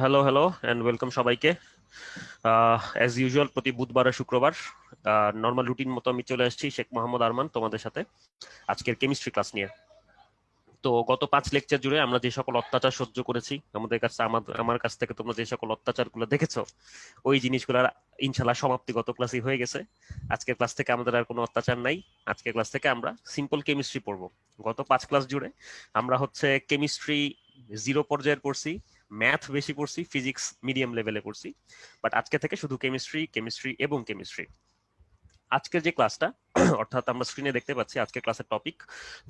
Hello hello and welcome সবাইকে। As usual প্রতি বুধবার আর শুক্রবার নর্মাল রুটিন মতো আমি চলে আসছি শেখ মোহাম্মদ আরমান তোমাদের সাথে আজকের কেমিস্ট্রি ক্লাস নিয়ে। তো গত 5 লেকচার জুড়ে আমরা যে সকল অত্যাচার সহ্য করেছি আমাদের কাছে, আমার কাছ থেকে তোমরা যে সকল অত্যাচারগুলো দেখেছো ওই জিনিসগুলোর ইনশাল্লাহ সমাপ্তি গত ক্লাসই হয়ে গেছে। আজকের ক্লাস থেকে আমাদের আর কোনো অত্যাচার নাই। আজকের ক্লাস থেকে আমরা সিম্পল কেমিস্ট্রি পড়বো। গত 5 ক্লাস জুড়ে আমরা হচ্ছে কেমিস্ট্রি জিরো পর্যায়ের পড়ছি, ম্যাথ বেশি পড়ছি, ফিজিক্স মিডিয়াম লেভেলে পড়ছি। বাট আজকে থেকে শুধু কেমিস্ট্রি, কেমিস্ট্রি এবং কেমিস্ট্রি। আজকের যে ক্লাসটা অর্থাৎ আমরা স্ক্রিনে দেখতে পাচ্ছি আজকের ক্লাসের টপিক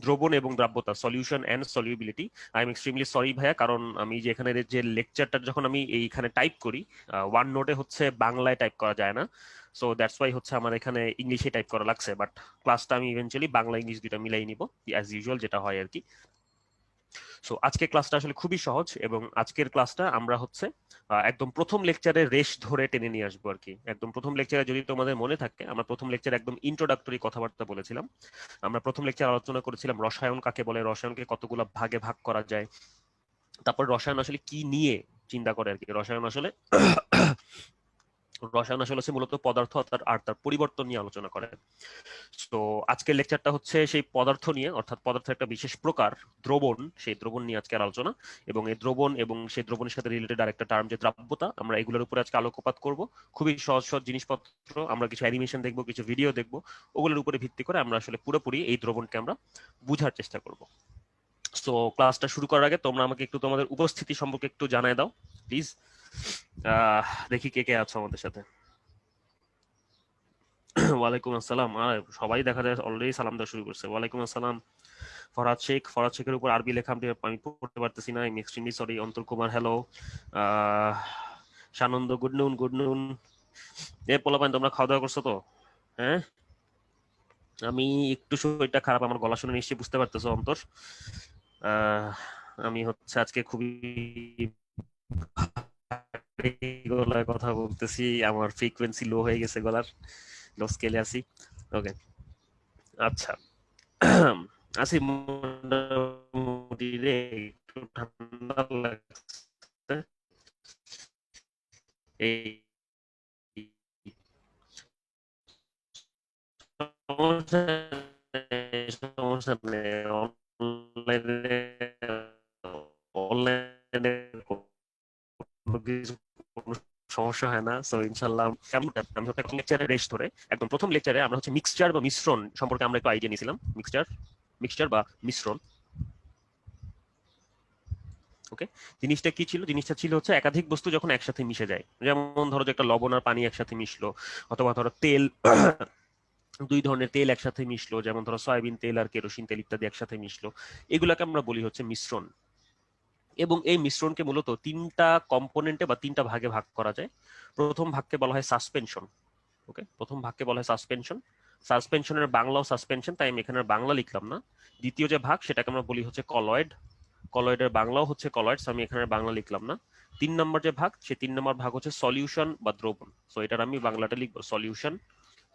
দ্রবণ এবং দ্রাব্যতা, solution and solubility. I am extremely sorry ভাইয়া, কারণ আমি যে এখানে যে লেকচারটা যখন আমি এইখানে টাইপ করি ওয়ান নোটে হচ্ছে বাংলায় টাইপ করা যায় না। সো দ্যাটস ওয়াই হচ্ছে আমার এখানে ইংলিশে টাইপ করা লাগছে, বাট ক্লাসটা আমি ইভেন্চুয়ালি বাংলা ইংলিশ দুইটা মিলাই নিব অ্যাজ ইউজুয়াল যেটা হয় আর কি। সো আজকের ক্লাসটা আসলে খুবই সহজ, এবং আজকের ক্লাসটা আমরা হচ্ছে একদম প্রথম লেকচারে রেশ ধরে টেনে নিয়ে আসবো আর কি। একদম প্রথম লেকচারে যদি তোমাদের মনে থাকে, আমরা প্রথম লেকচারে একদম ইন্ট্রোডাক্টরি কথাবার্তা বলেছিলাম। আমরা প্রথম লেকচার আলোচনা করেছিলাম রসায়ন কাকে বলে, রসায়নকে কতগুলো ভাগে ভাগ করা যায়, তারপর রসায়ন আসলে কি নিয়ে চিন্তা করে আর কি। রসায়ন আসলে হচ্ছে মূলত পদার্থ আর তার পরিবর্তন নিয়ে আলোচনা করে। তো আজকের লেকচারটা হচ্ছে সেই পদার্থ নিয়ে, অর্থাৎ পদার্থের একটা বিশেষ প্রকার দ্রবণ, সেই দ্রবণ নিয়ে আজকের আলোচনা। এবং এই দ্রবণ এবং সেই দ্রবণের সাথে রিলেটেড আরেকটা টার্ম যে দ্রাব্যতা, আমরা এগুলোর উপরে আজকে আলোকপাত করব। খুবই সহজ সহজ জিনিসপত্র, আমরা কিছু অ্যানিমেশন দেখবো, কিছু ভিডিও দেখবো, ওগুলোর উপরে ভিত্তি করে আমরা আসলে পুরোপুরি এই দ্রবণকে আমরা বুঝার চেষ্টা করব। তো ক্লাসটা শুরু করার আগে তোমরা আমাকে একটু তোমাদের উপস্থিতি সম্পর্কে একটু জানায় দাও প্লিজ। দেখি কে কে আছো আমাদের সাথে। ওয়ালাইকুম আসসালাম। আর সবাই দেখা যায় অলরেডি সালাম দেওয়া শুরু করছে। ওয়ালাইকুম আসসালাম ফরহাদ শেখ। ফরহাদ শেখের উপর আরবি লেখা আমি পড়তে পারতেছি না, আমি এক্সট্রিমলি সরি। অন্তর কুমার হ্যালো। সানন্দ গুড নুন, গুড নুন। এ পোলাপান তোমরা খাওয়া দাওয়া করছো তো? হ্যাঁ, আমি একটু শরীরটা খারাপ, আমার গলা শুনে নিশ্চয়ই বুঝতে পারতেছো অন্তর। আহ, আমি হচ্ছে আজকে খুবই গলায় কথা বলতেছি, আমার ফ্রিকোয়েন্সি লো হয়ে গেছে গলার, লো স্কেলে আছি। ওকে, আচ্ছা। আছি মোটামুটি রে, একটু ঠান্ডা লাগছে। এই সমস্যা সমস্যা নেই, অনলাইনে অনলাইনে কোনো কিছু কোনো সমস্যা হয় না। সো ইনশাল্লাহ আমি হচ্ছে লেকচারে রেস্ট ধরে একদম প্রথম লেকচারে আমরা হচ্ছে মিক্সচার বা মিশ্রণ সম্পর্কে আমরা একটু আইডিয়া নিয়েছিলাম। মিক্সচার মিক্সচার বা মিশ্রণ। ওকে, জিনিসটা কি ছিল? জিনিসটা ছিল হচ্ছে একাধিক বস্তু যখন একসাথে মিশে যায়, যেমন ধরো যে একটা লবণ আর পানি একসাথে মিশলো, অথবা ধরো তেল দুই ধরনের তেল একসাথে মিশলো, যেমন ধরো সয়াবিন তেল আর কেরোসিন তেল ইত্যাদি একসাথে মিশলো, এগুলাকে আমরা বলি হচ্ছে মিশ্রণ। এবং এই মিশ্রণকে মূলত তিনটা কম্পোনেন্টে বা তিনটা ভাগে ভাগ করা যায়। প্রথম ভাগকে বলা হয় সাসপেনশন। ওকে, প্রথম ভাগকে বলা হয় সাসপেনশন। সাসপেনশনের বাংলাও সাসপেনশন, তাই আমি এখানে বাংলা লিখলাম না। দ্বিতীয় যে ভাগ সেটাকে আমরা বলি হচ্ছে কলয়েড। কলয়েডের বাংলাও হচ্ছে কলয়েডস, আমি এখানে বাংলা লিখলাম না। 3 নম্বর যে ভাগ, সে 3 নম্বর ভাগ হচ্ছে সলিউশন বা দ্রবণ। সো এটার আমি বাংলাটা লিখবো সলিউশন,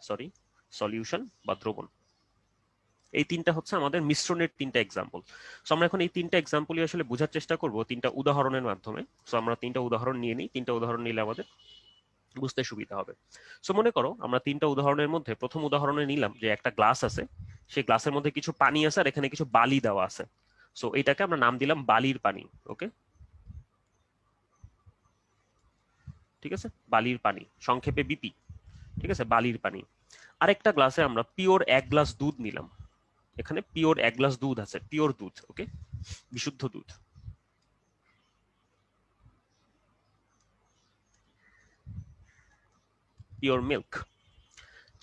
সরি, সলিউশন বা দ্রবণ। এই তিনটা হচ্ছে আমাদের মিশ্রণের তিনটা এক্সাম্পল। সো আমরা এখন এই তিনটা এক্সাম্পলই আসলে বোঝার চেষ্টা করব তিনটা উদাহরণের মাধ্যমে। সো আমরা তিনটা উদাহরণ নিয়ে নিই, তিনটা উদাহরণ নিলে আমাদের বুঝতে সুবিধা হবে। সো মনে করো আমরা তিনটা উদাহরণের মধ্যে প্রথম উদাহরণে নিলাম যে একটা গ্লাস আছে, সেই গ্লাসের মধ্যে কিছু পানি আছে আর এখানে কিছু বালি দেওয়া আছে। সো এটাকে আমরা নাম দিলাম বালির পানি। ওকে, ঠিক আছে, বালির পানি, সংক্ষেপে বিপি। ঠিক আছে, বালির পানি। আরেকটা গ্লাসে আমরা পিওর 1 গ্লাস দুধ নিলাম, এখানে পিওর 1 গ্লাস দুধ আছে, পিওর দুধ। ওকে, বিশুদ্ধ দুধ, পিওর মিল্ক।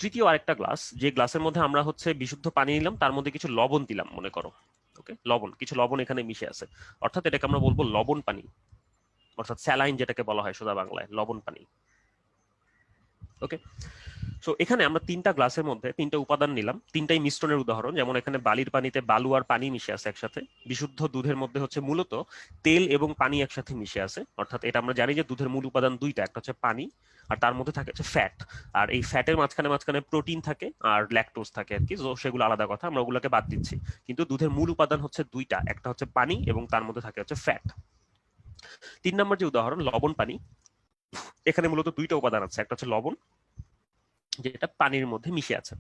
তৃতীয় আরেকটা গ্লাস, যে গ্লাসের মধ্যে আমরা হচ্ছে বিশুদ্ধ পানি নিলাম, তার মধ্যে কিছু লবণ দিলাম মনে করো। ওকে, লবণ, কিছু লবণ এখানে মিশে আছে, অর্থাৎ এটাকে আমরা বলবো লবণ পানি, অর্থাৎ স্যালাইন যেটাকে বলা হয় সোজা বাংলায়, লবণ পানি। ওকে, সো এখানে আমরা তিনটা গ্লাসের মধ্যে তিনটা উপাদান নিলাম, তিনটাই মিশ্রণের উদাহরণ। যেমন এখানে বালির পানিতে বালু আর পানি মিশে আছে একসাথে। বিশুদ্ধ দুধের মধ্যে হচ্ছে মূলত তেল এবং পানি একসাথে মিশে আছে, অর্থাৎ এটা আমরা জানি যে দুধের মূল উপাদান দুইটা, একটা হচ্ছে পানি আর তার মধ্যে থাকে হচ্ছে ফ্যাট। আর এই ফ্যাটের মাঝখানে মাঝখানে প্রোটিন থাকে আর ল্যাকটোজ থাকে আর কি, তো সেগুলো আলাদা কথা, আমরা ওগুলোকে বাদ দিচ্ছি। কিন্তু দুধের মূল উপাদান হচ্ছে দুইটা, একটা হচ্ছে পানি এবং তার মধ্যে থাকে হচ্ছে ফ্যাট। 3 নম্বর যে উদাহরণ লবণ পানি, এখানে মূলত দুইটা উপাদান আছে, একটা হচ্ছে লবণ যেটা পানির মধ্যে মিশে আছে।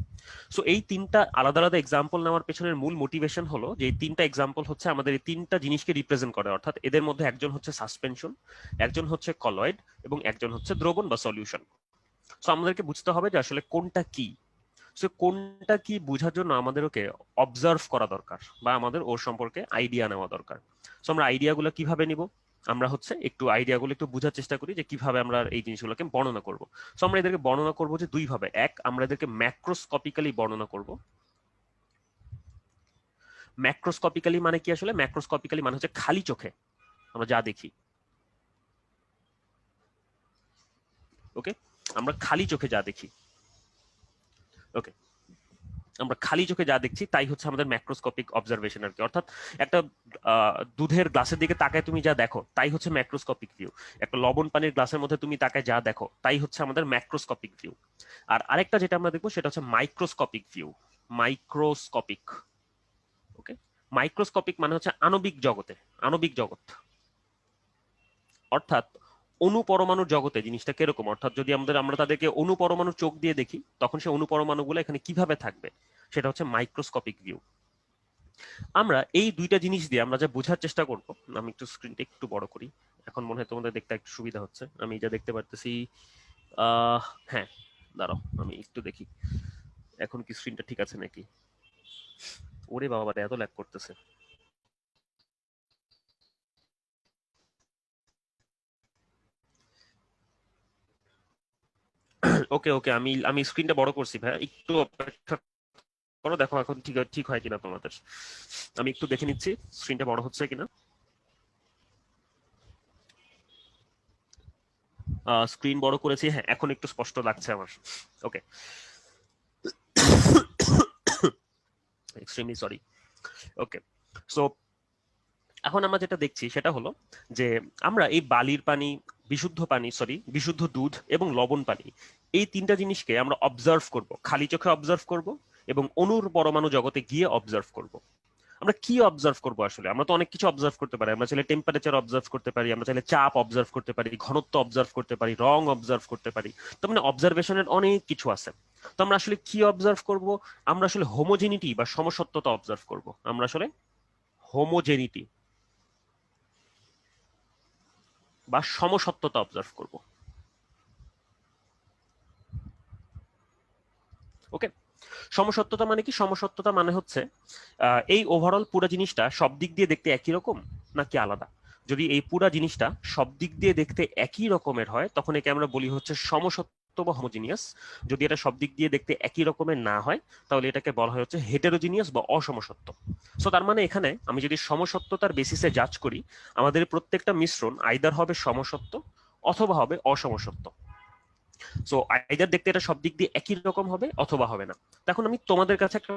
সো এই তিনটা আলাদা আলাদা এক্সাম্পল নেওয়ার পেছনের মূল মোটিভেশন হলো যে এই তিনটা এক্সাম্পল হচ্ছে আমাদের এই তিনটা জিনিসকে রিপ্রেজেন্ট করে, অর্থাৎ এদের মধ্যে একজন হচ্ছে সাসপেনশন, একজন হচ্ছে কলয়েড এবং একজন হচ্ছে দ্রবণ বা সলিউশন। সো আমাদেরকে বুঝতে হবে যে আসলে কোনটা কি। সো কোনটা কি বোঝার জন্য আমাদের ওকে অবজার্ভ করা দরকার বা আমাদের ওর সম্পর্কে আইডিয়া নেওয়া দরকার। সো আমরা আইডিয়াগুলো কিভাবে নিব, আমরা হচ্ছে একটু আইডিয়াগুলো একটু বোঝার চেষ্টা করি যে কিভাবে আমরা এই জিনিসগুলোকে বর্ণনা করব। সো আমরা এদেরকে বর্ণনা করব যে দুই ভাবে। এক, আমরা এদেরকে ম্যাক্রোস্কোপিক্যালি বর্ণনা করব। ম্যাক্রোস্কোপিক্যালি মানে কি আসলে? ম্যাক্রোস্কোপিক্যালি মানে হচ্ছে খালি চোখে আমরা যা দেখি। ওকে, আমরা খালি চোখে যা দেখি। ওকে, আমরা খালি চোখে যা দেখছি তাই হচ্ছে আমাদের ম্যাক্রোস্কোপিক অবজারভেশন আর কি। অর্থাৎ একটা দুধের গ্লাসের দিকে তাকায় তুমি যা দেখো তাই হচ্ছে ম্যাক্রোস্কোপিক ভিউ। একটা লবণ পানির গ্লাসের মধ্যে তুমি তাকায় যা দেখো তাই হচ্ছে আমাদের ম্যাক্রোস্কোপিক ভিউ। আর আরেকটা যেটা আমরা দেখবো সেটা হচ্ছে মাইক্রোস্কোপিক ভিউ। মাইক্রোস্কোপিক, ওকে, মাইক্রোস্কোপিক মানে হচ্ছে আণবিক জগতে, আণবিক জগৎ, অর্থাৎ অনুপরমাণুর জগতে জিনিসটা কিরকম। অর্থাৎ যদি আমরা তাদেরকে অনুপরমাণু চোখ দিয়ে দেখি তখন সে অনুপরমাণুগুলো এখানে কিভাবে থাকবে, সেটা হচ্ছে মাইক্রোস্কোপিক ভিউ। আমরা এই দুইটা জিনিস দিয়ে আমরা যা বোঝার চেষ্টা করব। আমি একটু স্ক্রিনটা একটু বড় করি, এখন মনে হয় তোমাদের দেখতে একটু সুবিধা হচ্ছে। আমি যা দেখতে পারতেছি, হ্যাঁ, দাঁড়াও আমি একটু দেখি এখন কি স্ক্রিনটা ঠিক আছে নাকি। ওরে বাবা, এত ল্যাগ করতেছে। ওকে ওকে, আমি আমি স্ক্রিনটা বড় করছি ভাই, একটু অপেক্ষা করো, দেখো এখন ঠিক ঠিক হয় কিনা তোমাদের। আমি একটু দেখে নিচ্ছি স্ক্রিনটা বড় হচ্ছে কিনা। স্ক্রিন বড় করেছি, হ্যাঁ এখন একটু স্পষ্ট লাগছে আমার। ওকে, এক্সট্রিমলি সরি। ওকে, সো এখন আমরা যেটা দেখছি সেটা হলো যে আমরা এই বালির পানি, বিশুদ্ধ পানি, সরি বিশুদ্ধ দুধ এবং লবণ পানি, এই তিনটা জিনিসকে আমরা অবজার্ভ করব, খালি চোখে অবজার্ভ করব এবং অণুর পরমাণু জগতে গিয়ে অবজার্ভ করব। আমরা কি অবজার্ভ করবো আসলে? আমরা তো অনেক কিছু অবজার্ভ করতে পারি। আমরা চাইলে টেম্পারেচার অবজার্ভ করতে পারি, আমরা চাইলে চাপ অবজার্ভ করতে পারি, ঘনত্ব অবজার্ভ করতে পারি, রং অবজার্ভ করতে পারি। তো মানে অবজারভেশনের অনেক কিছু আছে। তো আমরা আসলে কি অবজার্ভ করব? আমরা আসলে হোমোজেনিটি বা সমসত্বতা অবজার্ভ করব। আমরা আসলে হোমোজেনিটি বা সমসত্বতা অবজার্ভ করব। ওকে, সমসত্বতা মানে কি? সমসত্বতা মানে হচ্ছে এই ওভারঅল পুরো জিনিসটা সব দিক দিয়ে দেখতে একই রকম নাকি আলাদা। যদি এই পুরো জিনিসটা সব দিক দিয়ে দেখতে একই রকমের হয় তখন একে আমরা বলি হচ্ছে সমসত্ব বা হোমোজিনিয়াস। যদি এটা সব দিক দিয়ে দেখতে একই রকমের না হয় তাহলে এটাকে বলা হয় হচ্ছে হেটেরোজিনিয়াস বা অসমসত্ব। সো তার মানে এখানে আমি যদি সমসত্বতার বেসিসে জাজ করি, আমাদের প্রত্যেকটা মিশ্রণ আইদার হবে সমসত্ব অথবা হবে অসমসত্ব। সো আইদার দেখতে এটা সব দিক দিয়ে একই রকম হবে অথবা হবে না। এখন আমি তোমাদের কাছে একটা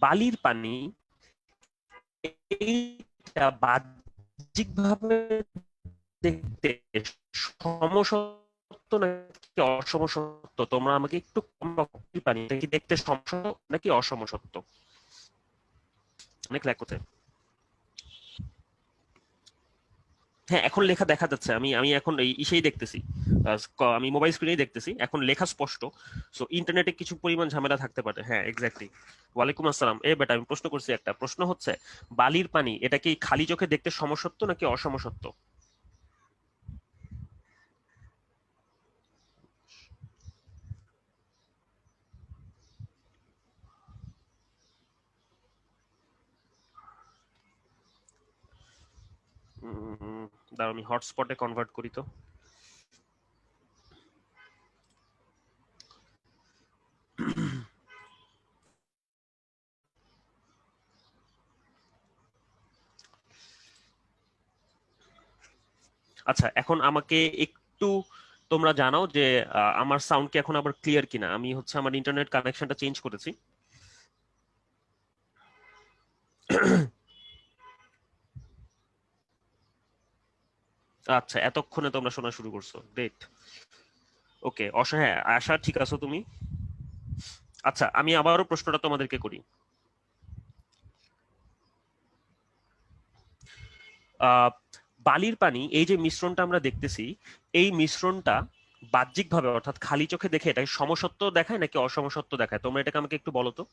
বালির পানি এইটা বাহ্যিকভাবে দেখতে সমসত্ব নাকি অসমসত্ব? তোমরা আমাকে একটু পানি এটা কি দেখতে সমসত্ব নাকি অসমসত্ব? অনেক ল্যাক কোথায়? হ্যাঁ এখন লেখা দেখা যাচ্ছে, আমি আমি এখন এই ইসেই দেখতেছি, আমি মোবাইল স্ক্রিনেই দেখতেছি এখন লেখা স্পষ্ট। সো ইন্টারনেটে কিছু পরিমাণ ঝামেলা থাকতে পারে, হ্যাঁ এক্স্যাক্টলি। ওয়ালাইকুম আসসালাম। বেটা আমি প্রশ্ন করছি, একটা প্রশ্ন হচ্ছে বালির পানি এটা কি খালি চোখে দেখতে সমসত্ব নাকি অসমসত্ব? দাঁড়াও আমি হটস্পটে কনভার্ট করি তো। আচ্ছা এখন আমাকে একটু তোমরা জানাও যে আমার সাউন্ড কি এখন আবার ক্লিয়ার কিনা। আমি হচ্ছে আমার ইন্টারনেট কানেকশনটা চেঞ্জ করেছি। আচ্ছা এতক্ষণে তোমরা শোনা শুরু করছো, গ্রেট। ওকে, হ্যাঁ আশা ঠিক আছো তুমি? আচ্ছা, আমি আবারও প্রশ্নটা তোমাদেরকে করি। বালির পানি, এই যে মিশ্রণটা আমরা দেখতেছি, এই মিশ্রণটা বাহ্যিকভাবে অর্থাৎ খালি চোখে দেখে এটা সমসত্ব দেখায় নাকি অসমসত্ব দেখায়? তোমরা এটাকে আমাকে একটু বলো তো।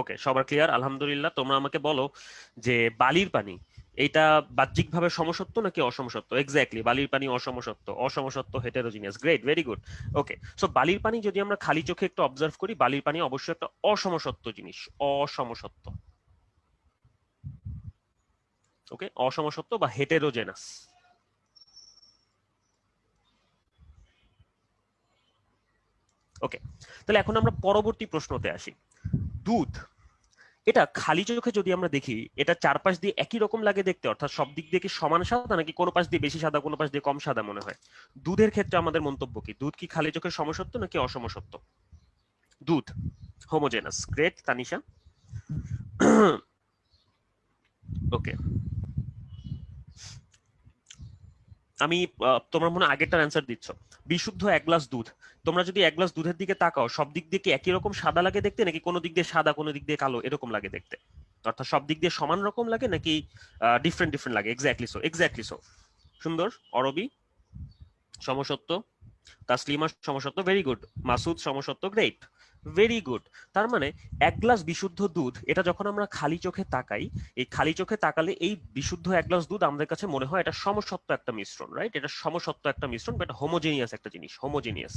ওকে, সবার ক্লিয়ার আলহামদুলিল্লাহ। তোমরা আমাকে বলো যে বালির পানি এটা বাহ্যিকভাবে সমসত্ব নাকি অসমসত্ব? এক্স্যাক্টলি, বালির পানি অসমসত্ব, অসমসত্ব heterogeneous. Great, very good. Okay, so বালির পানি যদি আমরা খালি চোখে একটু অবজার্ভ করি, বালির পানি অবশ্যই একটা অসমসত্ব জিনিস, অসমসত্ব। ওকে, অসমসত্ব বা হেটেরোজেনাস। ওকে, তাহলে এখন আমরা পরবর্তী প্রশ্নতে আসি। দুধ, এটা খালি চোখে যদি আমরা দেখি, এটা চারপাশ দিয়ে একই রকম লাগে দেখতে, অর্থাৎ সব দিক দিয়ে কি সমান সাদা নাকি কোনো পাশ দিয়ে বেশি সাদা কোনো পাশ দিয়ে কম সাদা মনে হয়? দুধের ক্ষেত্রে আমাদের মন্তব্য কি? দুধ কি খালি চোখে সমসত্ব নাকি অসমসত্ব? দুধ হোমোজেনাস। গ্রেট তানিশা। ওকে, আমি তোমার মনে হয় আগেরটার অ্যান্সার দিচ্ছ। বিশুদ্ধ এক গ্লাস দুধ, তোমরা যদি এক গ্লাস দুধের দিকে তাকাও, সব দিক দিয়ে কি একই রকম সাদা লাগে দেখতে নাকি কোনো দিক দিয়ে সাদা কোনো দিক দিয়ে কালো এরকম লাগে দেখতে? অর্থাৎ সব দিক দিয়ে সমান রকম লাগে নাকি ডিফারেন্ট ডিফারেন্ট লাগে? Exactly so, exactly so. সুন্দর। অরবি সমসত্ব, তাসলিমা সমসত্ব, ভেরি গুড। মাসুদ সমসত্ব, গ্রেট, ভেরি গুড। তার মানে এক গ্লাস বিশুদ্ধ দুধ, এটা যখন আমরা খালি চোখে তাকাই, এই খালি চোখে তাকালে এই বিশুদ্ধ এক গ্লাস দুধ আমাদের কাছে মনে হয় এটা সমসত্ব একটা মিশ্রণ, রাইট? এটা সমসত্ব একটা মিশ্রণ বা এটা হোমোজেনিয়াস একটা জিনিস, হোমোজেনিয়াস,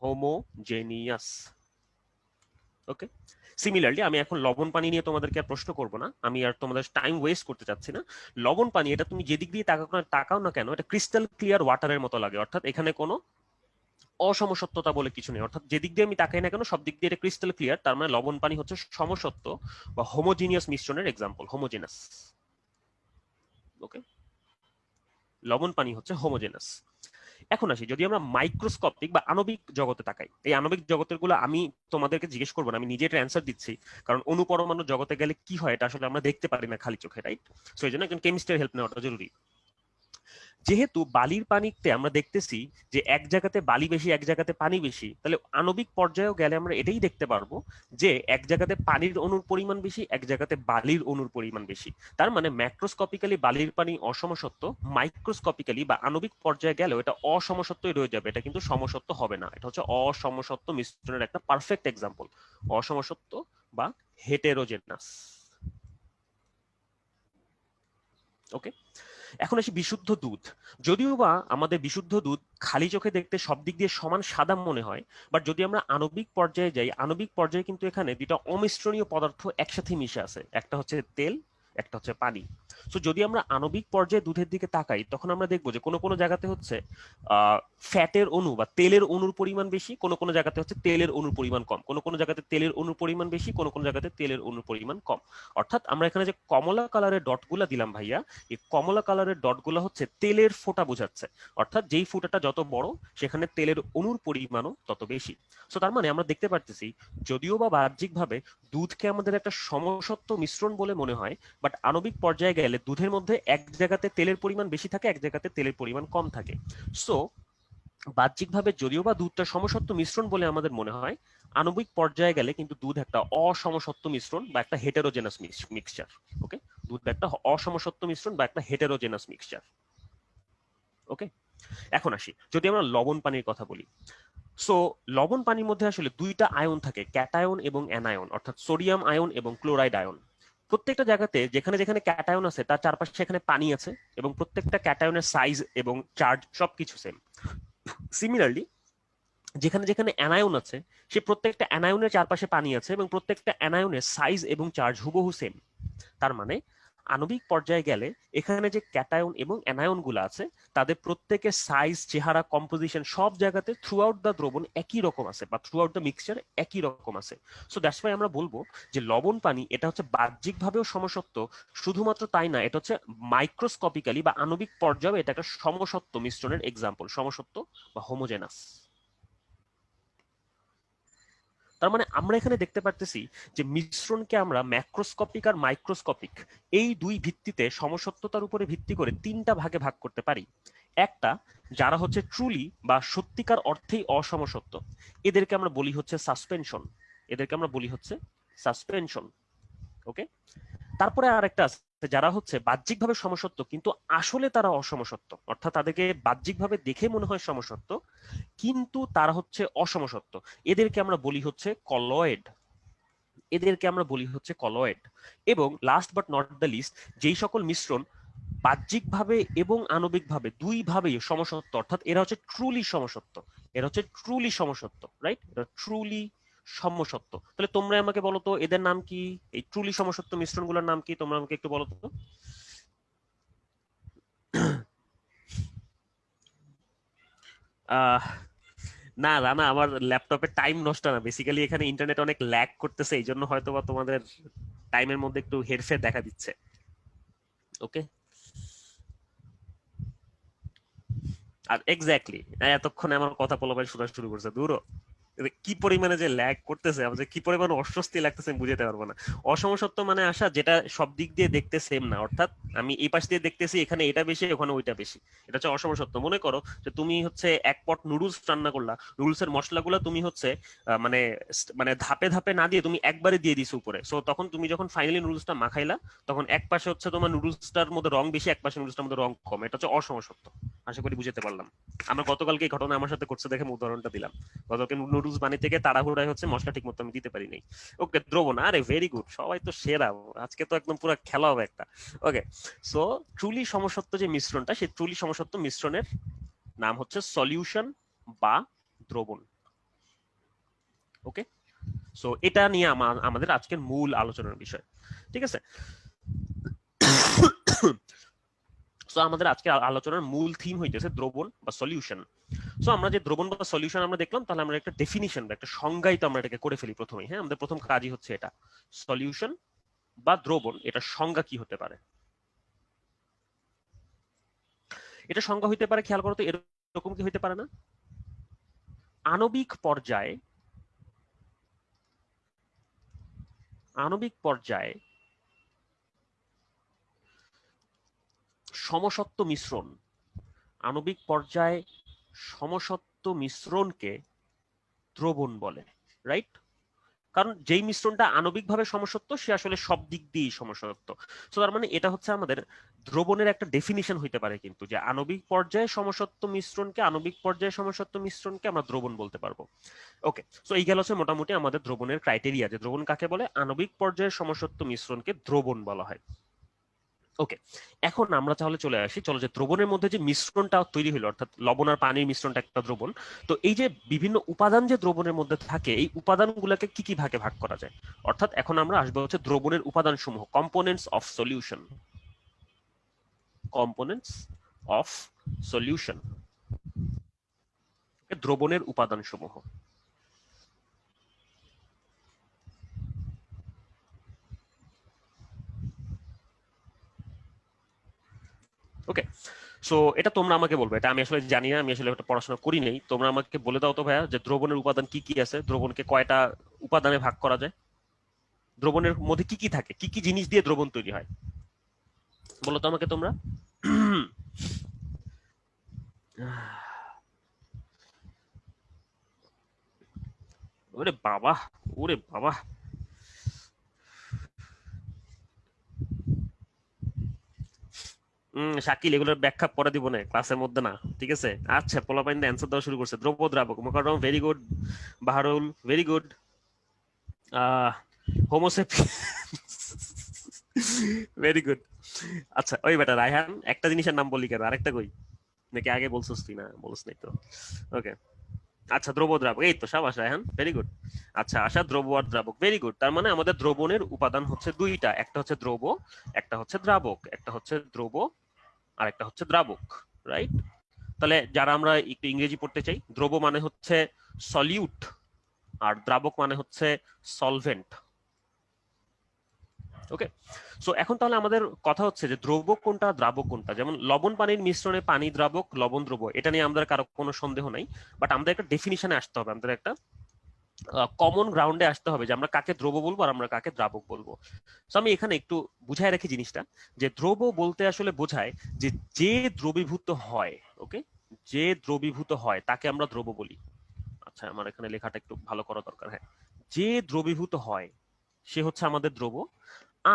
হোমোজেনিয়াস। ওকে, সিমিলারলি আমি এখন লবণ পানি নিয়ে তোমাদেরকে আর প্রশ্ন করব না, আমি আর তোমাদের টাইম ওয়েস্ট করতে চাচ্ছি না। লবণ পানি, এটা তুমি যেদিক দিয়ে তাকাও না কেন, এটা ক্রিস্টাল ক্লিয়ার ওয়াটারের মতো লাগে, অর্থাৎ এখানে কোনো অসমসত্বতা বলে কিছু নেই। অর্থাৎ যেদিক দিয়ে আমি তাকাই না কেন সব দিক দিয়ে এটা ক্রিস্টাল ক্লিয়ার। তার মানে লবণ পানি হচ্ছে সমসত্ব বা হোমোজিনিয়াস মিশ্রণের এক্সাম্পল, হোমোজেনাস। ওকে, লবণ পানি হচ্ছে হোমোজেনাস। এখন আসি, যদি আমরা মাইক্রোস্কোপিক বা আণবিক জগতে তাকাই, এই আণবিক জগতের গুলো আমি তোমাদেরকে জিজ্ঞেস করবো না, আমি নিজে এটা অ্যান্সার দিচ্ছি, কারণ অনুপরমাণু জগতে গেলে কি হয় এটা আসলে আমরা দেখতে পারি না খালি চোখে, রাইট? সো এই জন্য একজন কেমিস্টের হেল্প নেওয়াটা জরুরি। যেহেতু বালির পানিতে আমরা দেখতেছি যে এক জায়গাতে বালি বেশি এক জায়গাতে পানি বেশি, তাহলে আণবিক পর্যায়েও গেলে আমরা এটাই দেখতে পারবো যে এক জায়গাতে পানির অণুর পরিমাণ বেশি এক জায়গাতে বালির অণুর পরিমাণ বেশি। তার মানে ম্যাক্রোস্কোপিক্যালি বালির পানি অসমসত্ব, মাইক্রোস্কোপিক্যালি বা আণবিক পর্যায়ে গেলেও এটা অসমসত্বই রয়ে যাবে, এটা কিন্তু সমসত্ব হবে না। এটা হচ্ছে অসমসত্ব মিশ্রণের একটা পারফেক্ট এক্সাম্পল, অসমসত্ব বা হেটেরোজেনাস। ওকে, এখন আসি বিশুদ্ধ দুধ। যদিও বা আমাদের বিশুদ্ধ দুধ খালি চোখে দেখতে সব দিক দিয়ে সমান সাদা মনে হয়, বাট যদি আমরা আণবিক পর্যায়ে যাই, আণবিক পর্যায়ে কিন্তু এখানে দুটো অমিশ্রণীয় পদার্থ একসাথে মিশে আছে, একটা হচ্ছে তেল, একটা হচ্ছে পানি। তো যদি আমরা আণবিক পর্যায়ে দুধের দিকে তাকাই, তখন আমরা দেখবো যে কোনো কোনো জায়গাতে হচ্ছে ফ্যাটের অণু বা তেলের অণুর পরিমাণ বেশি, কোনো কোনো জায়গাতে হচ্ছে তেলের অণুর পরিমাণ কম, কোনো কোনো জায়গাতে তেলের অণুর পরিমাণ বেশি, কোনো কোনো জায়গাতে তেলের অণুর পরিমাণ কম। অর্থাৎ আমরা এখানে যে কমলা কালারের ডটগুলা দিলাম ভাইয়া, এই কমলা কালারের ডটগুলো হচ্ছে তেলের ফোঁটা বোঝাচ্ছে, অর্থাৎ যেই ফোঁটাটা যত বড় সেখানে তেলের অণুর পরিমাণও তত বেশি। সো তার মানে আমরা দেখতে পারতেছি, যদিও বা বাহ্যিকভাবে দুধকে আমাদের একটা সমসত্ব মিশ্রণ বলে মনে হয়, বাট আণবিক পর্যায়ে গেলে দুধের মধ্যে এক জায়গাতে তেলের পরিমাণ বেশি থাকে এক জায়গাতে তেলের পরিমাণ কম থাকে। সো বাহ্যিকভাবে যদিও বা দুধটা সমসত্ব মিশ্রণ বলে আমাদের মনে হয়, আণবিক পর্যায়ে গেলে কিন্তু দুধ একটা অসমসত্ব মিশ্রণ বা একটা হেটেরোজেনাস মিক্সচার। ওকে, দুধ একটা অসমসত্ব মিশ্রণ বা একটা হেটেরোজেনাস মিক্সচার। ওকে, এখন আসি, যদি আমরা লবণ পানির কথা বলি, সো লবণ পানির মধ্যে আসলে দুইটা আয়ন থাকে, ক্যাটায়ন এবং অ্যানায়ন, অর্থাৎ সোডিয়াম আয়ন এবং ক্লোরাইড আয়ন। প্রত্যেকটা জায়গাতে যেখানে যেখানে ক্যাটায়ন আছে তার চারপাশে এখানে পানি আছে, এবং প্রত্যেকটা ক্যাটায়নের সাইজ এবং চার্জ সবকিছু সেম। সিমিলারলি যেখানে যেখানে অ্যানায়ন আছে সে প্রত্যেকটা অ্যানায়নের চারপাশে পানি আছে এবং প্রত্যেকটা অ্যানায়নের সাইজ এবং চার্জ হুবহু সেম। তার মানে আণবিক পর্যায়ে গেলে এখানে যে ক্যাটায়ন এবং অ্যানায়ন গুলো আছে তাদের প্রত্যেকের সাইজ, চেহারা, কম্পোজিশন সব জায়গাতে থ্রু আউট দ্য দ্রবণ একই রকম আছে বা থ্রু আউট দ্য মিক্সচার একই রকম আছে। সো দ্যাটস ওয়াই আমরা বলবো যে লবণ পানি এটা হচ্ছে বাহ্যিকভাবেও সমসত্ব, শুধুমাত্র তাই না, এটা হচ্ছে মাইক্রোস্কোপিক্যালি বা আণবিক পর্যায়ে এটা একটা সমসত্ব মিশ্রণের এক্সাম্পল, সমসত্ব বা হোমোজেনাস। তার মানে আমরা এখানে দেখতে পারতেছি যে মিশ্রণকে আমরা ম্যাক্রোস্কোপিক আর মাইক্রোস্কোপিক এই দুই ভিত্তিতে সমসত্বতার উপরে ভিত্তি করে তিনটা ভাগে ভাগ করতে পারি। একটা, যারা হচ্ছে ট্রুলি বা সত্যিকার অর্থেই অসমসত্ব, এদেরকে আমরা বলি হচ্ছে সাসপেনশন, এদেরকে আমরা বলি হচ্ছে সাসপেনশন। ওকে, তারপরে আর একটা আছে যারা হচ্ছে বাহ্যিকভাবে সমসত্ব কিন্তু আসলে তারা অসমসত্ব, অর্থাৎ তাদেরকে বাহ্যিকভাবে দেখে মনে হয় সমসত্ব কিন্তু তারা হচ্ছে অসমসত্ব, এদেরকে আমরা বলি হচ্ছে কলয়েড, এদেরকে আমরা বলি হচ্ছে কলয়েড। এবং last but not the least, যেই সকল মিশ্রণ বাহ্যিকভাবে এবং আণবিকভাবে দুইভাবেই সমসত্ব, অর্থাৎ এরা হচ্ছে ট্রুলি সমসত্ব, এরা হচ্ছে ট্রুলি সমসত্ব, রাইট, এরা ট্রুলি সমসত্ব। তাহলে তোমরা আমাকে বলো তো এদের নাম কি, এই ট্রুলি সমসত্ব মিশ্রণগুলোর নাম কি, তোমরা আমাকে একটু বলো তো। আহ না রানা, আমার ল্যাপটপে টাইম নষ্ট না, বেসিক্যালি এখানে ইন্টারনেট অনেক ল্যাগ করতেছে, এই জন্য হয়তো বা তোমাদের টাইমের মধ্যে একটু হেরফের দেখা দিচ্ছে। ওকে, আর এক্স্যাক্টলি এতক্ষণে আমার কথা পোলাপাই শোনা শুরু করছে দূর, কি পরিমাণে যে ল্যাগ করতেছে, আমাদের কি পরিমাণে অস্বস্তি লাগতেছে আমি বুঝাতে পারবো না। অসমসত্ব মানে আসা যেটা সব দিক দিয়ে দেখতে সেম না, অর্থাৎ আমি এই পাশ দিয়ে দেখতেছি এখানে এটা বেশি ওখানে ওইটা বেশি, এটা হচ্ছে অসমসত্ব। মনে করো যে তুমি হচ্ছে এক পট নুডলস রান্না করলা, নুডলস এর মশলাগুলো তুমি হচ্ছে মানে মানে ধাপে ধাপে না দিয়ে তুমি একবারে দিয়ে দিছো উপরে, সো তখন তুমি যখন ফাইনালি নুডলসটা মাখাইলা তখন এক পাশে হচ্ছে তোমার নুডলসটার মধ্যে রং বেশি, এক পাশে নুডলসটার মধ্যে রং কম, এটা হচ্ছে অসমসত্ব। আশা করি বুঝতে পারলাম। আমার গতকালকে এই ঘটনা আমার সাথে ঘটছে দেখে আমি উদাহরণটা দিলাম। গতকালকে নুডলস বানিয়ে থেকে তাড়াহুড়ায় হচ্ছে মশলা ঠিক মতো আমি দিতে পারি নাই। ওকে, দ্রবণ, আরে ভেরি গুড, সবাই তো সেরা, আজকে তো একদম পুরো খেলা হবে একটা। ওকে, সো ট্রুলি সমসত্ব যে মিশ্রণটা, সেই ট্রুলি সমসত্ব মিশ্রণের নাম হচ্ছে সলিউশন বা দ্রবণ। ওকে, সো এটা নিয়ে আমাদের আজকের মূল আলোচনার বিষয়। ঠিক আছে, সো আমাদের আজকে আলোচনার মূল থিম হইতেছে দ্রবণ বা সলিউশন। সো আমরা যে দ্রবণ বা সলিউশন আমরা দেখলাম, তাহলে আমরা একটা ডেফিনিশন বা একটা সংজ্ঞায়িত আমরা এটাকে করে ফেলি প্রথমেই। হ্যাঁ, আমাদের প্রথম কাজই হচ্ছে এটা, সলিউশন বা দ্রবণ এটা সংজ্ঞা কি হতে পারে। এটা সংজ্ঞা হইতে পারে, খেয়াল করো তো, এরকম কি হইতে পারে না, আণবিক পর্যায়ে, আণবিক পর্যায়ে সমসত্ব মিশ্রণ, আণবিক পর্যায়ে সমসত্ব মিশ্রণকে দ্রবণ বলে, রাইট? কারণ যেই মিশ্রণটা আণবিকভাবে সমসত্ব সে আসলে সব দিক দিয়েই সমসত্ব। তো তার মানে এটা হচ্ছে আমাদের দ্রবণের একটা ডেফিনিশন হইতে পারে কিন্তু, যে আণবিক পর্যায়ে সমসত্ব মিশ্রণকে, আণবিক পর্যায়ে সমসত্ব মিশ্রণকে আমরা দ্রবণ বলতে পারবো। ওকে, সো এই গেল হচ্ছে মোটামুটি আমাদের দ্রবণের ক্রাইটেরিয়া, যে দ্রবণ কাকে বলে, আণবিক পর্যায়ে সমসত্ব মিশ্রণকে দ্রবণ বলা হয়। ওকে, এখন আমরা তাহলে চলে আসি, চলো যে দ্রবণের মধ্যে যে মিশ্রণটা তৈরি হলো, অর্থাৎ লবণ আর পানির মিশ্রণটা একটা দ্রবণ। তো এই যে বিভিন্ন উপাদান যে দ্রবণের মধ্যে থাকে, এই উপাদানগুলোকে কি কি ভাগে ভাগ করা যায়, অর্থাৎ এখন আমরা আসবো হচ্ছে দ্রবণের উপাদান সমূহ, components of solution, components of solution, দ্রবণের উপাদান সমূহ। ওকে, সো এটা তোমরা আমাকে বলবে, এটা আমি আসলে জানি না, আমি আসলে এটা পড়াশোনা করি নাই, তোমরা আমাকে বলে দাও তো ভাইয়া, যে দ্রবণের উপাদান কি কি আছে, দ্রবণকে কয়টা উপাদানে ভাগ করা যায়, দ্রবণের মধ্যে কি কি থাকে, কি কি জিনিস দিয়ে দ্রবণ তৈরি হয়, বলো তো আমাকে তোমরা। ওরে বাবা, ওরে বাবা, শাকিল এগুলোর ব্যাখ্যা পরে দিব না, ক্লাসের মধ্যে না, ঠিক আছে? আচ্ছা, পোলাপাইন অ্যান্সার দেওয়া শুরু করছে, দ্রব্য দ্রাবক, Mokarram, very good, Baharul, very good, ah হোমোসেপি, ভেরি গুড। আচ্ছা ওই বেটা রায়হান, একটা জিনিসের নাম বললি কেন, আরেকটা কই, নাকি আগে বলছিস তুই? না বলছিস নাই তো। ওকে, আচ্ছা, দ্রব দ্রাবক, এই তো সাবাস রায়হান, ভেরি গুড। আচ্ছা আশা, দ্রব আর দ্রাবক, ভেরি গুড। তার মানে আমাদের দ্রবণের উপাদান হচ্ছে দুইটা, একটা হচ্ছে দ্রব, একটা হচ্ছে দ্রাবক, একটা হচ্ছে দ্রব আর একটা হচ্ছে দ্রাবক, রাইট? তাহলে যারা আমরা একটু ইংরেজি পড়তে চাই, দ্রব মানে হচ্ছে সলিউট আর দ্রাবক মানে হচ্ছে সলভেন্ট। ওকে, সো এখন তাহলে আমাদের কথা হচ্ছে যে দ্রব কোনটা দ্রাবক কোনটা। যেমন লবণ পানির মিশ্রণে পানি দ্রাবক, লবণ দ্রব, এটা নিয়ে আমাদের কারো কোনো সন্দেহ নাই। বাট আমাদের একটা ডেফিনিশনে আসতে হবে, আমাদের একটা কমন গ্রাউন্ডে আসতে হবে যে আমরা কাকে দ্রব বলবো আর আমরা কাকে দ্রাবক বলবো। তো আমি এখানে একটু বুঝায় রাখি জিনিসটা, যে দ্রব বলতে আসলে বোঝায় যে যে দ্রবীভূত হয়, ওকে, যে দ্রবীভূত হয় তাকে আমরা দ্রব বলি। আচ্ছা, আমার এখানে লেখাটা একটু ভালো করা দরকার। হ্যাঁ, যে দ্রবীভূত হয় সে হচ্ছে আমাদের দ্রব,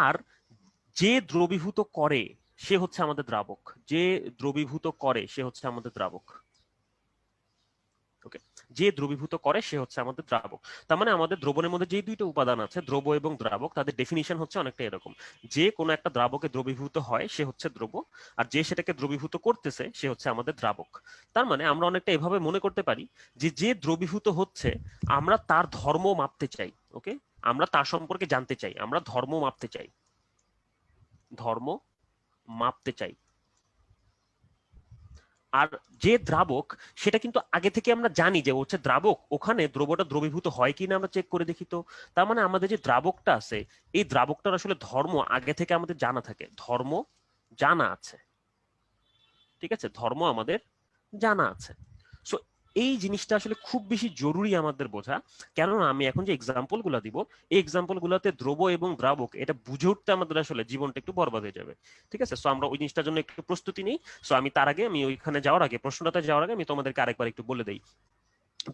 আর যে দ্রবীভূত করে সে হচ্ছে আমাদের দ্রাবক। যে দ্রবীভূত করে সে হচ্ছে আমাদের দ্রাবক। ওকে, যে দ্রবীভূত করে সে হচ্ছে আমাদের দ্রাবক। তার মানে আমাদের দ্রবণের মধ্যে যে দুইটা উপাদান আছে, দ্রব এবং দ্রাবক, তাদের ডেফিনিশন হচ্ছে অনেকটা এরকম, যে কোনো একটা দ্রাবকে দ্রবীভূত হয় সে হচ্ছে দ্রব, আর যে সেটাকে দ্রবীভূত করতেছে সে হচ্ছে আমাদের দ্রাবক। তার মানে আমরা অনেকটা এভাবে মনে করতে পারি যে যে দ্রবীভূত হচ্ছে আমরা তার ধর্ম মাপতে চাই। ওকে, আমরা তার সম্পর্কে জানতে চাই, আমরা ধর্ম মাপতে চাই, ধর্ম মাপতে চাই। আর যে দ্রাবক সেটা কিন্তু আগে থেকে আমরা জানি যে হচ্ছে দ্রাবক, ওখানে দ্রবটা দ্রবীভূত হয় কিনা আমরা চেক করে দেখি। তো তার মানে আমাদের যে দ্রাবকটা আছে, এই দ্রাবকটার আসলে ধর্ম আগে থেকে আমাদের জানা থাকে, ধর্ম জানা আছে। ঠিক আছে, ধর্ম আমাদের জানা আছে। সো এই জিনিসটা আসলে খুব বেশি জরুরি আমাদের বোঝা, কেননা আমি এখন যে এক্সাম্পল গুলা দিব, এই এক্সাম্পল গুলাতে দ্রব এবং দ্রাবক এটা বুঝে উঠতে আমাদের আসলে জীবনটা একটু বরবাদ হয়ে যাবে। ঠিক আছে, সো আমরা ওই জিনিসটার জন্য একটু প্রস্তুতি নিই। সো আমি তার আগে, আমি ওইখানে যাওয়ার আগে, প্রশ্নটাতে যাওয়ার আগে আমি তোমাদেরকে আরেকবার একটু বলে দেই।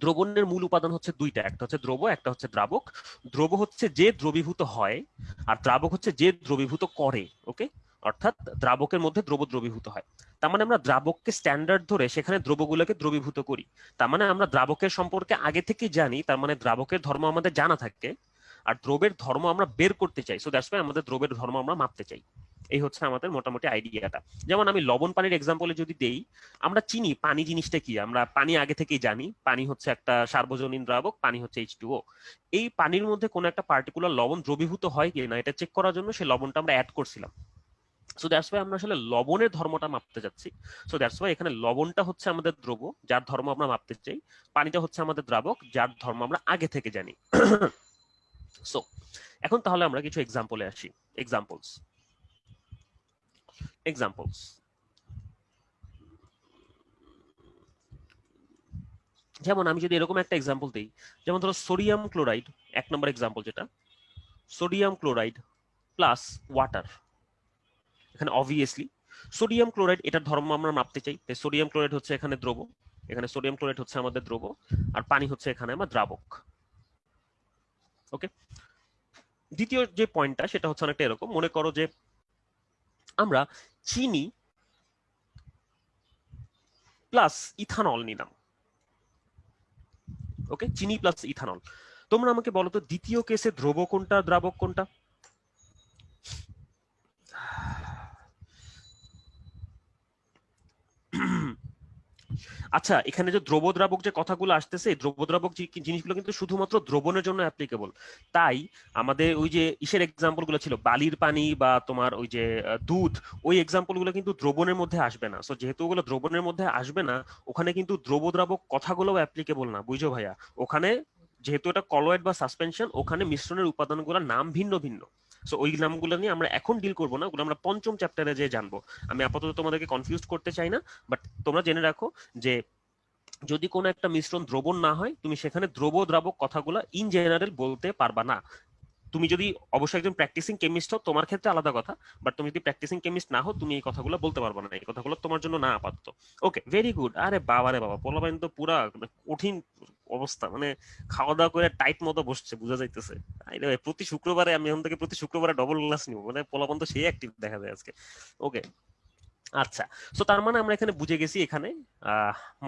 দ্রবণের মূল উপাদান হচ্ছে দুইটা, একটা হচ্ছে দ্রব, একটা হচ্ছে দ্রাবক। দ্রব হচ্ছে যে দ্রবীভূত হয়, আর দ্রাবক হচ্ছে যে দ্রবীভূত করে। ওকে, অর্থাৎ দ্রাবকের মধ্যে দ্রব দ্রবীভূত হয়। তার মানে আমরা দ্রাবককে স্ট্যান্ডার্ড ধরে সেখানে দ্রবগুলোকে দ্রবীভূত করি। তার মানে আমরা দ্রাবকের সম্পর্কে আগে থেকে জানি, তার মানে দ্রাবকের ধর্ম আমাদের জানা থাকে, আর দ্রবের ধর্ম আমরা বের করতে চাই। সো দ্যাটস ওয়াই আমাদের দ্রবের ধর্ম আমরা মাপতে চাই। এই হচ্ছে আমাদের মোটামুটি আইডিয়াটা। যেমন আমি লবণ পানির এক্সাম্পলে যদি দেই, আমরা চিনি পানি জিনিসটা কি, আমরা পানি আগে থেকেই জানি, পানি হচ্ছে একটা সার্বজনীন দ্রাবক, পানি হচ্ছে H2O। এই পানির মধ্যে কোনো একটা পার্টিকুলার লবণ দ্রবীভূত হয় কি না এটা চেক করার জন্য সেই লবণটা আমরা অ্যাড করছিলাম। সো দ্যাটস ওয়াই আমরা আসলে লবণের ধর্মটা মাপতে যাচ্ছি। সো দ্যাটস ওয়াই এখানে লবণটা হচ্ছে আমাদের দ্রব, যার ধর্ম আমরা মাপতে চাই, পানিটা হচ্ছে আমাদের দ্রাবক, যার ধর্ম আমরা আগে থেকে জানি। সো এখন তাহলে আমরা কিছু এক্সাম্পলে আসি। এক্সাম্পলস, এক্সাম্পলস যেমন আমি যদি এরকম একটা এক্সাম্পল দিই, যেমন ধরো সোডিয়াম ক্লোরাইড, এক নম্বর এক্সাম্পল যেটা, সোডিয়াম ক্লোরাইড প্লাস ওয়াটার। এখানে অবভিয়াসলি সোডিয়াম ক্লোরাইড, এটার ধর্ম আমরা মাপতে চাই, তাই সোডিয়াম ক্লোরাইড হচ্ছে এখানে দ্রব, এখানে সোডিয়াম ক্লোরাইড হচ্ছে আমাদের দ্রব, আর পানি হচ্ছে এখানে আমার দ্রাবক। ওকে, দ্বিতীয় যে পয়েন্টটা সেটা হচ্ছে অনেকটা এরকম, মনে করো যে আমরা চিনি প্লাস ইথানল নিলাম। ওকে, চিনি প্লাস ইথানল। তোমরা আমাকে বলো তো দ্বিতীয় কেসে দ্রব কোনটা দ্রাবক কোনটা? আচ্ছা, এখানে যে দ্রব দ্রাবক যে কথাগুলো আসতেছে, দ্রব দ্রাবক জিনিসগুলো কিন্তু শুধুমাত্র দ্রবণের জন্য অ্যাপ্লিকেবল। তাই আমাদের ওই যে ইসের এক্সাম্পল গুলো ছিল, বালির পানি বা তোমার ওই যে দুধ, ওই এক্সাম্পল গুলো কিন্তু দ্রবণের মধ্যে আসবে না। সো যেহেতু ওগুলো দ্রবণের মধ্যে আসবে না, ওখানে কিন্তু দ্রব দ্রাবক কথাগুলো অ্যাপ্লিকেবল না, বুঝো ভাইয়া। ওখানে যেহেতু এটা কলয়েড বা সাসপেনশন, ওখানে মিশ্রণের উপাদানগুলোর নাম ভিন্ন ভিন্ন। সো ওই নামগুলো নিয়ে আমরা এখন ডিল করবো না, ওগুলো আমরা পঞ্চম চ্যাপ্টারে যে জানবো। আমি আপাতত তোমাদেরকে কনফিউজ করতে চাই না, বাট তোমরা জেনে রাখো যে যদি কোনো একটা মিশ্রণ দ্রবণ না হয়, তুমি সেখানে দ্রব দ্রাবক কথাগুলো ইন জেনারেল বলতে পারবা না। তুমি যদি অবশ্যই একজন প্র্যাকটিসিং কেমিস্ট হও, তোমার ক্ষেত্রে আলাদা কথা, বাট তুমি যদি প্র্যাকটিসিং কেমিস্ট না হও, তুমি এই কথাগুলো বলতে পারবে না, এই কথাগুলো তোমার জন্য না আপাতত। ওকে, ভেরি গুড। আরে বাবা রে বাবা, পোলাপাইন তো পুরা কঠিন অবস্থা, মানে খাওয়া দাওয়া করে টাইট মতো বসছে, বোঝা যাইতেছে। প্রতি শুক্রবারে আমি এখন থেকে প্রতি শুক্রবারে ডবল ক্লাস নিবো, মানে পোলাপান তো সেই অ্যাক্টিভ দেখা যায় আজকে। ওকে, আচ্ছা, সো তার মানে আমরা এখানে বুঝে গেছি, এখানে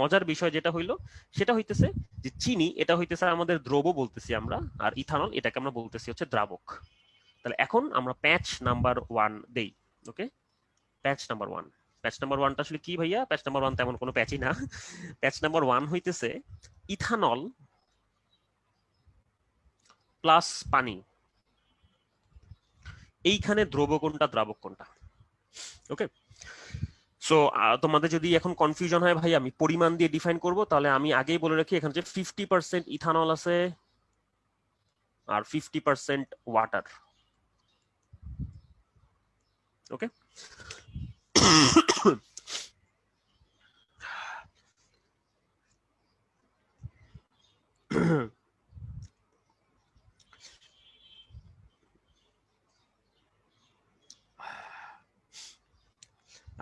মজার বিষয় যেটা হইলো সেটা হইতেছে যে চিনি এটা হইতেছে আমাদের দ্রব বলতেছি আমরা, আর ইথানল এটাকে আমরা বলতেছি হচ্ছে দ্রাবক। তাহলে এখন আমরা প্যাচ নাম্বার 1 দেই। ওকে, প্যাচ নাম্বার 1, প্যাচ নাম্বার 1টা আসলে কি ভাইয়া? প্যাচ নাম্বার 1 তেমন কোনো প্যাচই না। প্যাচ নাম্বার 1 হইতেছে ইথানল প্লাস পানি, এইখানে দ্রব কোনটা দ্রাবক কোনটা। ওকে, সো তোমাদের যদি এখন কনফিউশন হয় ভাই আমি পরিমাণ দিয়ে ডিফাইন করব, তাহলে আমি আগেই বলে রাখি এখানে যে 50% ইথানল আছে আর 50% ওয়াটার। ওকে,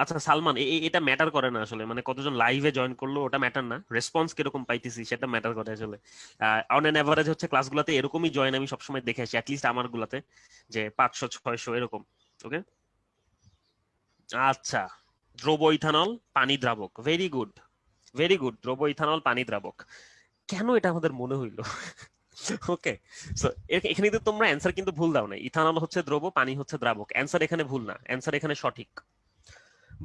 আচ্ছা সালমান, এটা ম্যাটার করে না আসলে, মানে কতজন লাইভে জয়েন করলো ওটা ম্যাটার না, রেসপন্স কিরকম পাইতেছি সেটা ম্যাটার করে আসলে। অন এন এভারেজ হচ্ছে ক্লাসগুলোতে এরকমই জয়েন আমি সবসময় দেখে আসি, অ্যাটলিস্ট আমার গুলাতে, যে 500 600 এরকম। ওকে, আচ্ছা, দ্রব ইথানল পানি দ্রাবক, ভেরি গুড, ভেরি গুড, দ্রব ইথানল পানি দ্রাবক। কেন এটা আমাদের মনে হইলো? ওকে, সো এখানে কিন্তু তোমরা অ্যান্সার কিন্তু ভুল দাও না, ইথানল হচ্ছে দ্রব, পানি হচ্ছে দ্রাবক, অ্যান্সার এখানে ভুল না, অ্যান্সার এখানে সঠিক।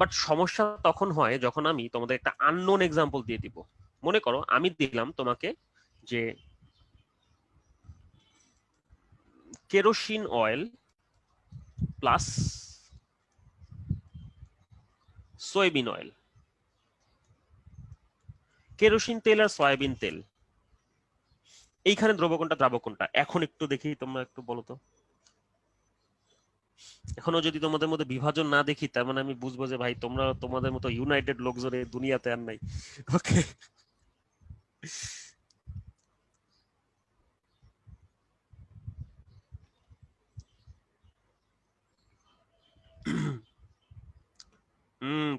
বাট সমস্যা তখন হয় যখন আমি তোমাদের একটা আননোন এক্সাম্পল দিয়ে দিব। মনে করো আমি দিলাম তোমাকে যে kerosene oil plus soybean oil, kerosene তেল আর সয়াবিন তেল, এইখানে দ্রব কোনটা দ্রাবক কোনটা? এখন একটু দেখি, তোমরা একটু বলো তো। এখনো যদি তোমাদের মধ্যে বিভাজন না দেখি তার মানে আমি বুঝবো যে ভাই তোমরা তোমাদের মতো ইউনাইটেড লোকজন এই দুনিয়াতে আর নাই। ওকে,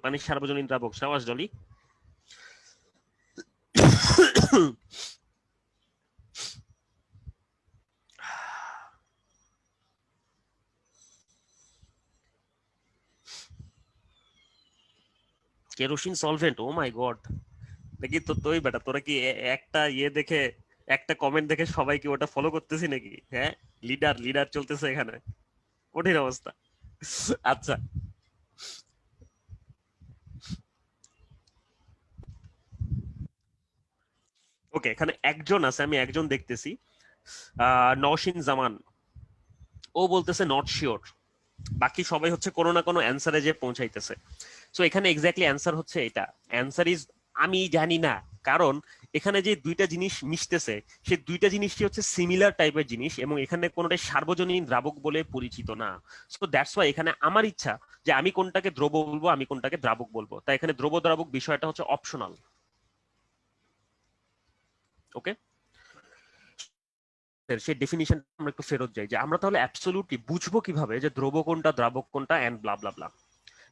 পানির সার্বজনীন দ্রাবক, সাবাস জলি। কেরোসিন সলভেন্ট, ও মাই গড। নাকি তো তুই বেটা, তোরা কি একটা ইয়ে দেখে, একটা কমেন্ট দেখে সবাই কি ওটা ফলো করতেছি নাকি? হ্যাঁ, লিডার লিডার চলতেছে এখানে, কঠিন অবস্থা। আচ্ছা, ওকে, এখানে একজন আছে, আমি একজন দেখতেছি, নওশিন জামান, ও বলতেছে নট শিওর, বাকি সবাই হচ্ছে কোনো না কোনো অ্যান্সারে যে পৌঁছাইতেছে। সো এখানে এক্স্যাক্টলি অ্যান্সার হচ্ছে এটা, অ্যান্সার ইজ আমি জানি না। কারণ এখানে যে দুইটা জিনিস মিশতেছে, সেই দুইটা জিনিসই হচ্ছে সিমিলার টাইপের জিনিস, এবং এখানে কোনোটাই সার্বজনীন দ্রাবক বলে পরিচিত না। সো দ্যাটস ওয়াই এখানে আমার ইচ্ছা যে আমি কোনটাকে দ্রব বলবো, আমি কোনটাকে দ্রাবক বলবো, তাই এখানে দ্রব দ্রাবক বিষয়টা হচ্ছে অপশনাল। ওকে, সেই ডেফিনিশন আমরা একটু ফেরত যাই, যে আমরা তাহলে অ্যাবসলিউটলি বুঝবো কিভাবে যে দ্রব কোনটা দ্রাবক কোনটা and blah blah blah.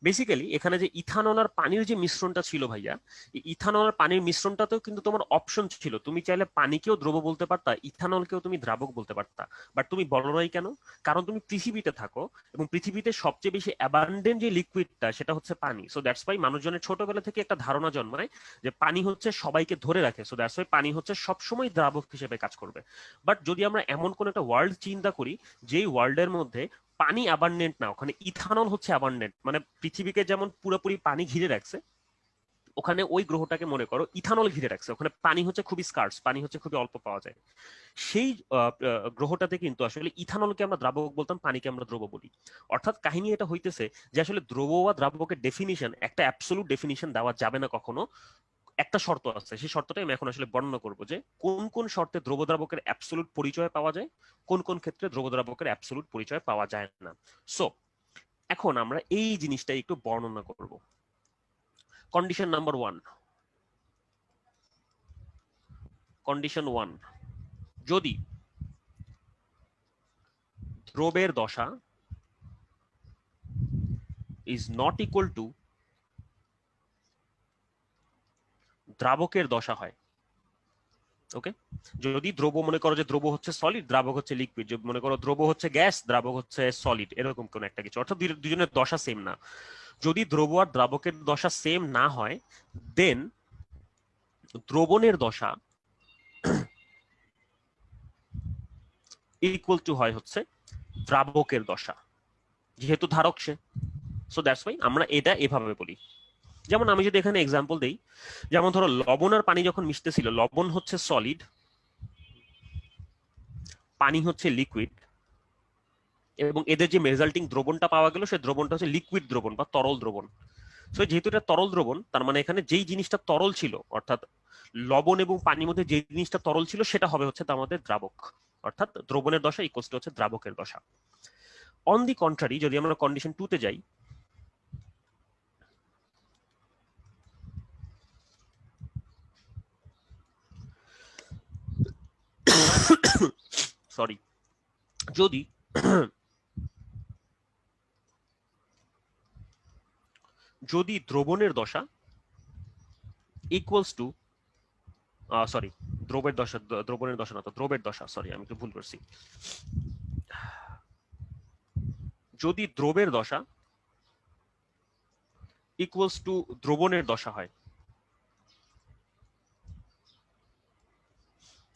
Basically এখানে যে ইথানল আর পানির যে মিশ্রণটা ছিল ভাইয়া, এই ইথানল আর পানির মিশ্রণটাতেও কিন্তু তোমার অপশন ছিল, তুমি চাইলে পানিকেও দ্রব বলতে পারতা, ইথানলকেও তুমি দ্রাবক বলতে পারতা। বাট তুমি বলো নাই কেন? কারণ তুমি পৃথিবীতে থাকো, এবং পৃথিবীতে সবচেয়ে বেশি অ্যাবান্ডেন্ট যে লিকুইডটা সেটা হচ্ছে পানি। সো দ্যাটস ওয়াই মানুষজনের ছোটবেলা থেকে একটা ধারণা জন্মায় যে পানি হচ্ছে সবাইকে ধরে রাখে, সো দ্যাটস ওয়াই পানি হচ্ছে সবসময় দ্রাবক হিসেবে কাজ করবে। বাট যদি আমরা এমন কোন একটা ওয়ার্ল্ড চিন্তা করি, যেই ওয়ার্ল্ডের মধ্যে পানি অ্যাবান্ডেন্ট না, ওখানে ইথানল হচ্ছে অ্যাবান্ডেন্ট, মানে পৃথিবীকে যেমন পুরোপুরি পানি ঘিরে রাখছে, ওখানে ওই গ্রহটাকে মনে করো ইথানল ঘিরে রাখছে, ওখানে পানি হচ্ছে খুবই স্কার্স, পানি হচ্ছে খুবই অল্প পাওয়া যায়। সেই গ্রহটাতে কিন্তু আসলে ইথানলকে আমরা দ্রাবক বলতাম, পানিকে আমরা দ্রব বলি। অর্থাৎ কাহিনী এটা হইতেছে যে আসলে দ্রব বা দ্রাবকের ডেফিনিশন একটা অ্যাবসলিউট ডেফিনিশন দেওয়া যাবে না কখনো, একটা শর্ত আছে, সেই শর্তটাই আমি এখন আসলে বর্ণনা করব, যে কোন কোন শর্তে দ্রব দ্রাবকের অ্যাবসলিউট পরিচয় পাওয়া যায়, কোন কোন ক্ষেত্রে দ্রব দ্রাবকের অ্যাবসলিউট পরিচয় পাওয়া যায় না। সো এখন আমরা এই জিনিসটা একটু বর্ণনা করব। কন্ডিশন নাম্বার 1, কন্ডিশন 1, যদি দ্রবের দশা ইজ নট ইকুয়াল টু দ্রাবকের দশা হয়। ওকে, যদি দ্রব, মনে করো যে দ্রব হচ্ছে সলিড, দ্রাবক হচ্ছে লিকুইড, মনে করো দ্রব হচ্ছে গ্যাস, দ্রাবক হচ্ছে সলিড, এরকম কোন একটা কিছু, অর্থাৎ দুজনের দশা সেম না। যদি দ্রব আর দ্রাবকের দশা সেম না হয়, দেন দ্রবণের দশা ইকুয়াল টু হয় হচ্ছে দ্রাবকের দশা, যেহেতু ধারক সে। সো দ্যাটস ওয়াই আমরা এটা এভাবে বলি। যেমন আমি যদি এখানে এক্সাম্পল দেই, যেমন ধরো লবণ আর পানি যখন মিশতেছিল, লবণ হচ্ছে সলিড, পানি হচ্ছে লিকুইড, এবং এদের যে রেজাল্টিং দ্রবণটা পাওয়া গেল সে দ্রবণটা হচ্ছে লিকুইড দ্রবণ বা তরল দ্রবণ। সো যেহেতু এটা তরল দ্রবণ, তার মানে এখানে যেই জিনিসটা তরল ছিল, অর্থাৎ লবণ এবং পানির মধ্যে যে জিনিসটা তরল ছিল সেটা হবে হচ্ছে তার মধ্যে দ্রাবক, অর্থাৎ দ্রবণের দশা ইকুয়ালস টু হচ্ছে দ্রাবকের দশা। অন দি কন্ট্রারি, যদি আমরা কন্ডিশন 2 তে যাই, সরি, যদি যদি দ্রবণের দশা ইকুয়ালস টু, সরি, দ্রবের দশা, দ্রবণের দশা না তো, দ্রবের দশা, সরি আমি একটু ভুল করছি। যদি দ্রবের দশা ইকুয়ালস টু দ্রবণের দশা হয়,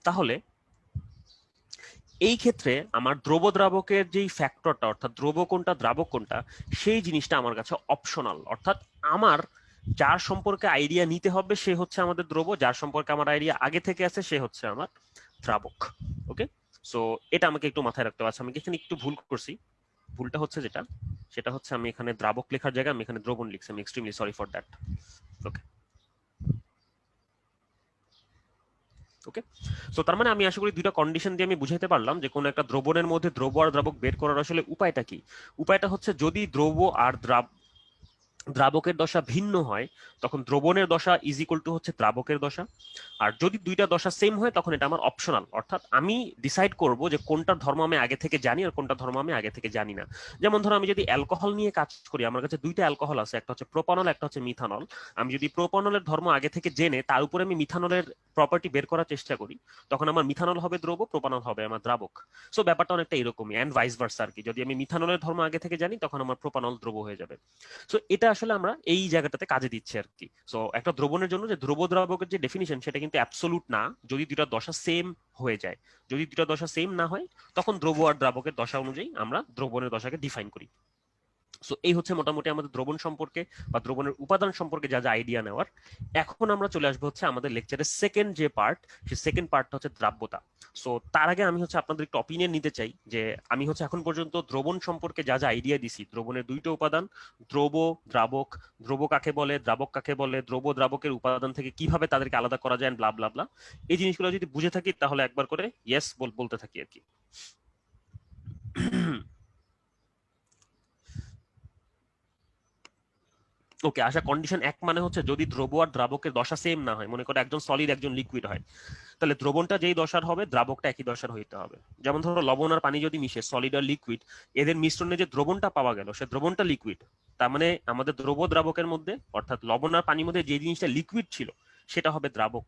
তাহলে এই ক্ষেত্রে আমার দ্রব দ্রাবকের যেই ফ্যাক্টরটা, অর্থাৎ দ্রব কোনটা দ্রাবক কোনটা, সেই জিনিসটা আমার কাছে অপশনাল। অর্থাৎ আমার যার সম্পর্কে আইডিয়া নিতে হবে সে হচ্ছে আমাদের দ্রব, যার সম্পর্কে আমার আইডিয়া আগে থেকে আছে সে হচ্ছে আমার দ্রাবক। ওকে, সো এটা আমাকে একটু মাথায় রাখতে হবে। আমি এখানে একটু ভুল করছি, ভুলটা হচ্ছে যেটা, সেটা হচ্ছে আমি এখানে দ্রাবক লেখার জায়গায় আমি এখানে দ্রবণ লিখছি। আমি extremely sorry for that. Okay okay, so তার মানে আমি আশা করি দুইটা কন্ডিশন দিয়ে আমি বুঝাইতে পারলাম যে কোন একটা দ্রবণের মধ্যে দ্রব আর দ্রাবক বের করার আসলে উপায়টা কি। উপায়টা হচ্ছে যদি দ্রব আর দ্রাবকের দশা ভিন্ন হয়, তখন দ্রবণের দশা ইজ ইকুয়াল টু হচ্ছে দ্রাবকের দশা। আর যদি দুইটা দশা সেম হয় তখন এটা আমার অপশনাল, অর্থাৎ আমি ডিসাইড করব যে কোনটার ধর্ম আমি আগে থেকে জানি আর কোনটা ধর্ম আমি আগে থেকে জানি না। যেমন ধরো আমি যদি অ্যালকোহল নিয়ে কাজ করি, আমার কাছে দুইটা অ্যালকোহল আছে, একটা হচ্ছে প্রোপানল, একটা হচ্ছে মিথানল। আমি যদি প্রোপানলের ধর্ম আগে থেকে জেনে তার উপরে আমি মিথানলের প্রপার্টি বের করার চেষ্টা করি, তখন আমার মিথানল হবে দ্রব, প্রোপানল হবে আমার দ্রাবক। সো ব্যাপারটা অনেকটা এরকমই, এন্ড ভাইস ভার্সা আর কি। যদি আমি মিথানলের ধর্ম আগে থেকে জানি তখন আমার প্রোপানল দ্রব হয়ে যাবে। সো এটা আসলে আমরা এই জায়গাটাতে কাজে দিচ্ছি আর কি। সো একটা দ্রবণের জন্য যে ধ্রুব দ্রাবকের যে ডেফিনিশন সেটা কিন্তু অ্যাবসোলুট না, যদি দুটা দশা সেম হয়ে যায়। যদি দুটা দশা সেম না হয় তখন দ্রব আর দ্রাবকের দশা অনুযায়ী আমরা দ্রবণের দশাকে ডিফাইন করি। সো এই হচ্ছে মোটামুটি আমাদের দ্রবণ সম্পর্কে বা দ্রবণের উপাদান সম্পর্কে যা যা আইডিয়া নেওয়ার। এখন আমরা চলে আসবো হচ্ছে আমাদের লেকচারের সেকেন্ড যে পার্ট, সেই সেকেন্ড পার্টটা হচ্ছে দ্রাব্যতা। সো তার আগে আমি হচ্ছে আপনাদের একটু অপিনিয়ন নিতে চাই যে আমি হচ্ছে এখন পর্যন্ত দ্রবণ সম্পর্কে যা যা আইডিয়া দিছি, দ্রবণের দুইটা উপাদান, দ্রব, দ্রাবক, দ্রব কাকে বলে, দ্রাবক কাকে বলে, দ্রব দ্রাবকের উপাদান থেকে কিভাবে তাদেরকে আলাদা করা যায়, ব্লা ব্লা ব্লা, এই জিনিসগুলো যদি বুঝে থাকি তাহলে একবার করে ইয়েস বলতে থাকি আর কি। ওকে, আশা কন্ডিশন এক মানে হচ্ছে যদি দ্রব আর দ্রাবকের দশা সেম না হয়, মনে করো একজন সলিড একজন লিকুইড হয়, তাহলে দ্রবণটা যেই দশার হবে দ্রাবকটা একই দশার হইতে হবে। যেমন ধরো লবণ আর পানি যদি মিশে, সলিড আর লিকুইড, এদের মিশ্রণে যে দ্রবণটা পাওয়া গেল সে দ্রবণটা লিকুইড। তার মানে আমাদের দ্রব দ্রাবকের মধ্যে, অর্থাৎ লবণ আর পানির মধ্যে যে জিনিসটা লিকুইড ছিল সেটা হবে দ্রাবক।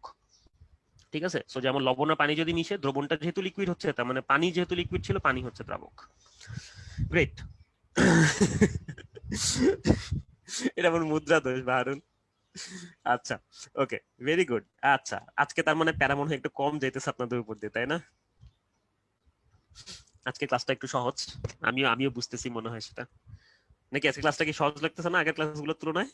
ঠিক আছে, সো যেমন লবণ আর পানি যদি মিশে, দ্রবণটা যেহেতু লিকুইড হচ্ছে, তার মানে পানি যেহেতু লিকুইড ছিল, পানি হচ্ছে দ্রাবক। গ্রেট। এটা আমার মুদ্রা দোষ বাহারুল। আচ্ছা, ওকে, ভেরি গুড। আচ্ছা, আজকে তার মানে প্যারা মনে হয় একটু কম যাইতেছে আপনাদের উপর দিয়ে, তাই না? আজকে ক্লাসটা একটু সহজ, আমিও বুঝতেছি মনে হয় সেটা। নাকি আজকে ক্লাসটা কি সহজ লাগতেছে না আগের ক্লাসগুলোর তুলনায়?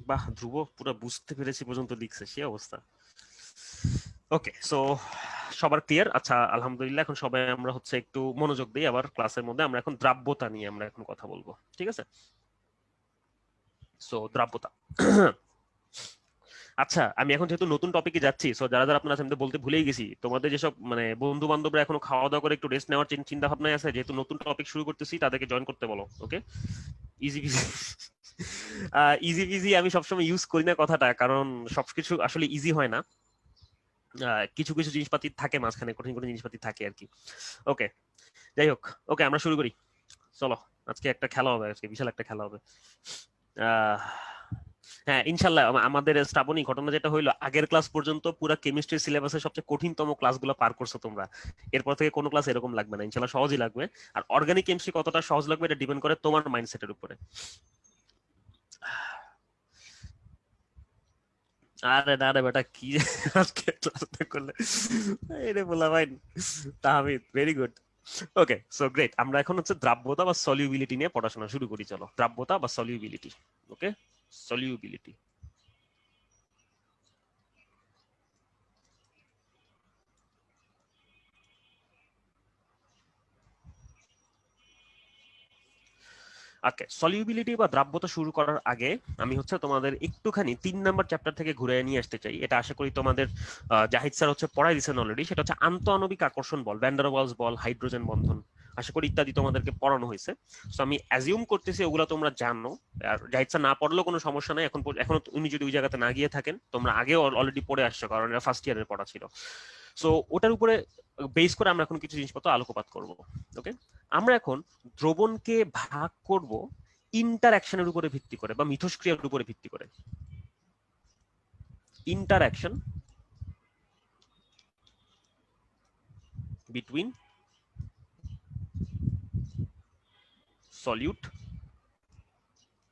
বাহ, ধ্রুব পুরো বুঝতে পেরেছি পর্যন্ত লিখছে, সে অবস্থা। ওকে, সো সবার ক্লিয়ার? আচ্ছা, আলহামদুলিল্লাহ। এখন সবাই আমরা হচ্ছে একটু মনোযোগ দিই আবার ক্লাসের মধ্যে। আমরা এখন দ্রাব্যতা নিয়ে আমরা এখন কথা বলবো, ঠিক আছে? সো দ্রাব্যতা। আচ্ছা, আমি এখন যেহেতু নতুন টপিকে যাচ্ছি, সো যারা যারা আপনারা আমি তো বলতে ভুলেই গেছি, তোমাদের যেসব মানে বন্ধু বান্ধবরা এখনো খাওয়া দাওয়া করে একটু রেস্ট নেওয়ার চিন্তা ভাবনায় আছে, যেহেতু নতুন টপিক শুরু করতেছি তাদেরকে জয়েন করতে বলো। ওকে, ইজি পিজি। ইজি পিজি আমি সবসময় ইউজ করি না কথাটা, কারণ সবকিছু আসলে ইজি হয় না। কিছু কিছু জিনিসপাতি থাকে মাঝখানে, কঠিন কঠিন জিনিসপাতি থাকে আর কি। ওকে, যাই হোক, ওকে আমরা শুরু করি। চলো, আজকে একটা খেলা হবে, আজকে বিশাল একটা খেলা হবে। আহ হ্যাঁ, ইনশাল্লাহ। আমাদের শ্রাবণী ঘটনা যেটা হইলো, আগের ক্লাস পর্যন্ত পুরো কেমিস্ট্রি সিলেবাসের সবচেয়ে কঠিনতম ক্লাসগুলো পার করছো তোমরা। এরপর থেকে কোনো ক্লাস এরকম লাগবে না, ইনশাল্লাহ সহজই লাগবে। আর অর্গানিক কেমিস্ট্রি কতটা সহজ লাগবে এটা ডিপেন্ড করে তোমার মাইন্ডসেটের উপরে। আরে না রে বেটা, কি যে আজকে ক্লাসটা করলে এরে বলা ভাই। Tahmid, very good. Okay, so great. আমরা এখন হচ্ছে দ্রাব্যতা বা সলিউবিলিটি নিয়ে পড়াশোনা শুরু করি। চলো, দ্রাব্যতা বা সলিউবিলিটি। ওকে, সলিউবিলিটি। ওকে, সলিউবিলিটি বা দ্রাব্যতা শুরু করার আগে আমি হচ্ছে তোমাদের একটুখানি 3 নম্বর চ্যাপ্টার থেকে ঘুরে নিয়ে আসতে চাই। এটা আশা করি তোমাদের জাহিদ স্যার হচ্ছে পড়াই দিয়েছেন অলরেডি। সেটা হচ্ছে আন্তঃআণবিক আকর্ষণ বল, ভ্যান ডার ওয়ালস বল, হাইড্রোজেন বন্ধন, আশা করি ইত্যাদি তোমাদেরকে পড়ানো হয়েছে। তো আমি অ্যাজিউম করতেছি ওগুলো তোমরা জানো। আর জাহিদ স্যার না পড়লেও কোনো সমস্যা নাই, এখনো উনি যদি ওই জায়গাতে না গিয়ে থাকেন, তোমরা আগে অলরেডি পড়ে আসছো, কারণ এটা ফার্স্ট ইয়ারের পড়া ছিল। সো ওটার উপরে বেস করে আমরা এখন কিছু জিনিসপত্র আলোকপাত করব। ওকে, আমরা এখন দ্রবণকে ভাগ করব ইন্টারঅ্যাকশনের উপরে ভিত্তি করে বা মিথস্ক্রিয়ার উপরে ভিত্তি করে। Interaction between solute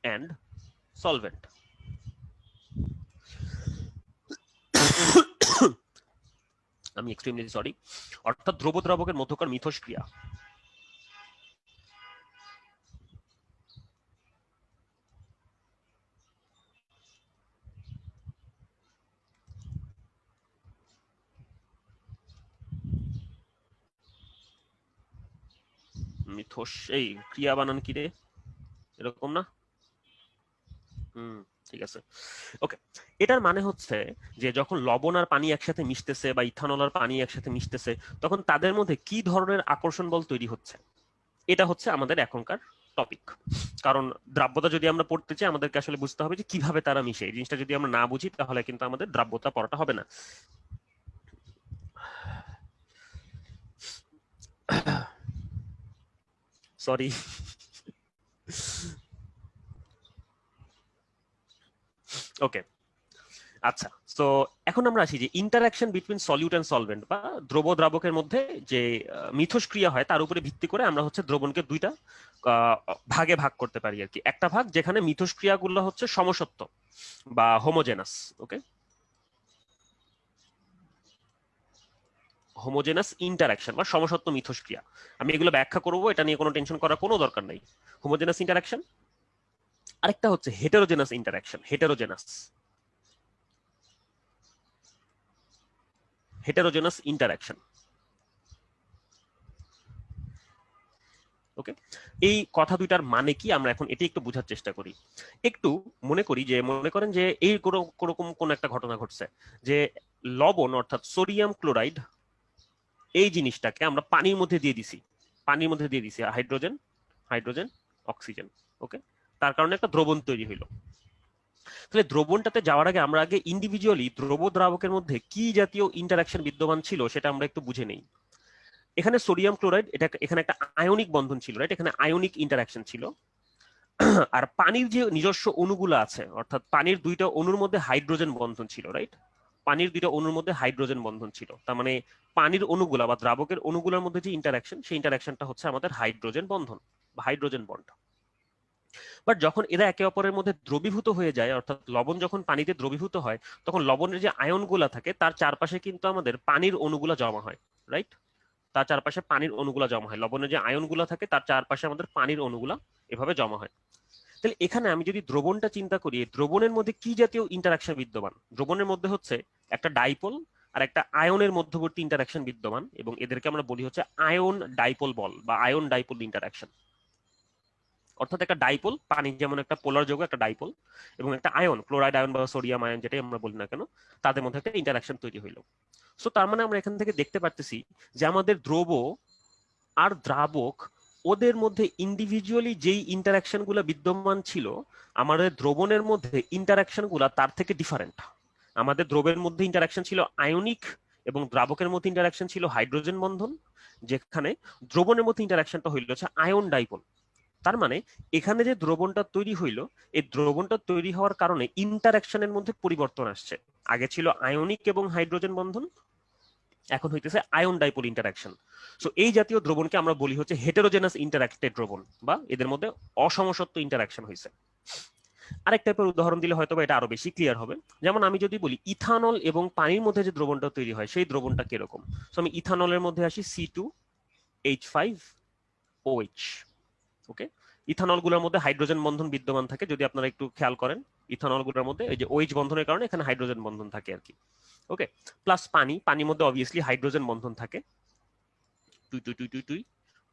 and solvent. আমি এক্সট্রিমলি সরি। অর্থাৎ দ্রব দ্রাবকের মধ্যকার মিথস্ক্রিয়া। মিথস, এই ক্রিয়া বানান কি রে, এরকম না? হুম, ঠিক আছে। ওকে, এটার মানে হচ্ছে যে যখন লবণ আর পানি একসাথে মিশতেছে বা ইথানল আর পানি একসাথে মিশতেছে, তখন তাদের মধ্যে কি ধরনের আকর্ষণ বল তৈরি হচ্ছে, এটা হচ্ছে আমাদের এখনকার টপিক। কারণ দ্রাব্যতা যদি আমরা পড়তে চাই, আমাদেরকে আসলে বুঝতে হবে যে কিভাবে তারা মিশে। এই জিনিসটা যদি আমরা না বুঝি, তাহলে কিন্তু আমাদের দ্রাব্যতা পড়াটা হবে না। সরি। ওকে, আচ্ছা। তো এখন আমরা আসি যে interaction between solute and solvent বা দ্রব দ্রাবকের মধ্যে যে মিথস্ক্রিয়া হয়, তার উপরে ভিত্তি করে আমরা হচ্ছে দ্রবণকে দুইটা ভাগে ভাগ করতে পারি আর কি। একটা ভাগ যেখানে মিথস্ক্রিয়াগুলো হচ্ছে সমসত্ব বা হোমোজেনাস। ওকে, হোমোজেনাস ইন্টারাকশন বা সমসত্ব মিথস্ক্রিয়া। আমি এগুলো ব্যাখ্যা করবো, এটা নিয়ে কোনো টেনশন করার কোনো দরকার নাই। Homogeneous interaction. আরেকটা হচ্ছে হেটেরোজেনাস ইন্টারাকশন। Heterogeneous interaction. ওকে, এই কথা দুইটার মানে কি আমরা এখন এটি একটু বোঝার চেষ্টা করি। একটু মনে করেন যে এই কোরকম কোন একটা ঘটনা ঘটছে যে লবণ অর্থাৎ সোডিয়াম ক্লোরাইড, এই জিনিসটাকে আমরা পানির মধ্যে দিয়ে দিছি হাইড্রোজেন, হাইড্রোজেন, অক্সিজেন। ওকে, তার কারণে একটা দ্রবণ তৈরি হইলো। তাহলে দ্রবণটাতে যাওয়ার আগে আমরা আগে ইন্ডিভিজুয়ালি দ্রব দ্রাবকের মধ্যে কি জাতীয় ইন্টারাকশন বিদ্যমান ছিল সেটা আমরা একটু বুঝে নেই। এখানে সোডিয়াম ক্লোরাইড, এটা এখানে একটা আয়নিক বন্ধন ছিল, রাইট? এখানে আয়নিক ইন্টারাকশন ছিল। আর পানির যে নিজস্ব অণুগুলো আছে, অর্থাৎ পানির দুইটা অণুর মধ্যে হাইড্রোজেন বন্ধন ছিল, রাইট? পানির দুইটা অণুর মধ্যে হাইড্রোজেন বন্ধন ছিল। তার মানে পানির অণুগুলা বা দ্রাবকের অণুগুলোর মধ্যে যে ইন্টারাকশন, সেই ইন্টারাকশনটা হচ্ছে আমাদের হাইড্রোজেন বন্ধন বা হাইড্রোজেন বন্ড। বাট যখন এরা একে অপরের মধ্যে দ্রবীভূত হয়ে যায়, অর্থাৎ লবণ যখন পানিতে দ্রবীভূত হয়, তখন লবণের যে আয়নগুলা থাকে তার চারপাশে কিন্তু আমাদের পানির অণুগুলা জমা হয়, রাইট? তার চারপাশে পানির অণুগুলা জমা হয়। লবণের যে আয়নগুলা থাকে তার চারপাশে আমাদের পানির অণুগুলা এভাবে জমা হয়। তাহলে এখানে আমি যদি দ্রবণটা চিন্তা করি, দ্রবণের মধ্যে কি জাতীয় ইন্টারাকশন বিদ্যমান? দ্রবণের মধ্যে হচ্ছে একটা ডাইপোল আর একটা আয়নের মধ্যবর্তী ইন্টারাকশন বিদ্যমান, এবং এদেরকে আমরা বলি হচ্ছে আয়ন ডাইপোল বল বা আয়ন ডাইপোল ইন্টারাকশন। অর্থাৎ একটা ডাইপোল, পানি যেমন একটা পোলার যৌগ, একটা ডাইপোল, এবং একটা আয়ন, ক্লোরাইড আয়ন বা সোডিয়াম আয়ন, যেটাই আমরা বলি না কেন, তাদের মধ্যে একটা ইন্টারাকশন তৈরি হইলো। সো তার মানে আমরা এখান থেকে দেখতে পারতেছি যে আমাদের দ্রব আর দ্রাবক, ওদের মধ্যে ইন্ডিভিজুয়ালি যেই ইন্টারাকশন গুলো বিদ্যমান ছিল, আমাদের দ্রবণের মধ্যে ইন্টারাকশন গুলা তার থেকে ডিফারেন্ট। আমাদের দ্রবের মধ্যে ইন্টারাকশন ছিল আয়নিক, এবং দ্রাবকের মধ্যে ইন্টারাকশন ছিল হাইড্রোজেন বন্ধন, যেখানে দ্রবণের মধ্যে ইন্টারাকশনটা হইল হচ্ছে আয়ন ডাইপোল। তার মানে এখানে যে দ্রবণটা তৈরি হইল, এই দ্রবণটা তৈরি হওয়ার কারণে ইন্টারাকশনের মধ্যে পরিবর্তন আসছে। আগে ছিল আয়নিক এবং হাইড্রোজেন বন্ধন, এখন হইতেছে আয়ন ডাইপোল ইন্টারাকশন। সো এই জাতীয় দ্রবণকে আমরা বলি হচ্ছে হেটেরোজেনাস ইন্টারাক্টেড দ্রবণ, বা এদের মধ্যে অসমসত্ব ইন্টারাকশন হয়েছে। আরেক টাইপের উদাহরণ দিলে হয়তো এটা আরো বেশি ক্লিয়ার হবে। যেমন আমি যদি বলি ইথানল এবং পানির মধ্যে যে দ্রবণটা তৈরি হয় সেই দ্রবণটা কিরকম। সো আমি ইথানলের মধ্যে আসি C2H5OH। ওকে, ইথানল গুলোর মধ্যে হাইড্রোজেন বন্ধন বিদ্যমান থাকে, যদি আপনারা একটু খেয়াল করেন ইথানল গুলোর মধ্যে এই যে OH বন্ধনের কারণে এখানে হাইড্রোজেন বন্ধন থাকে আর কি। ওকে, প্লাস পানির মধ্যে অবভিয়াসলি হাইড্রোজেন বন্ধন থাকে, টুই টুই টুই টুই টুই,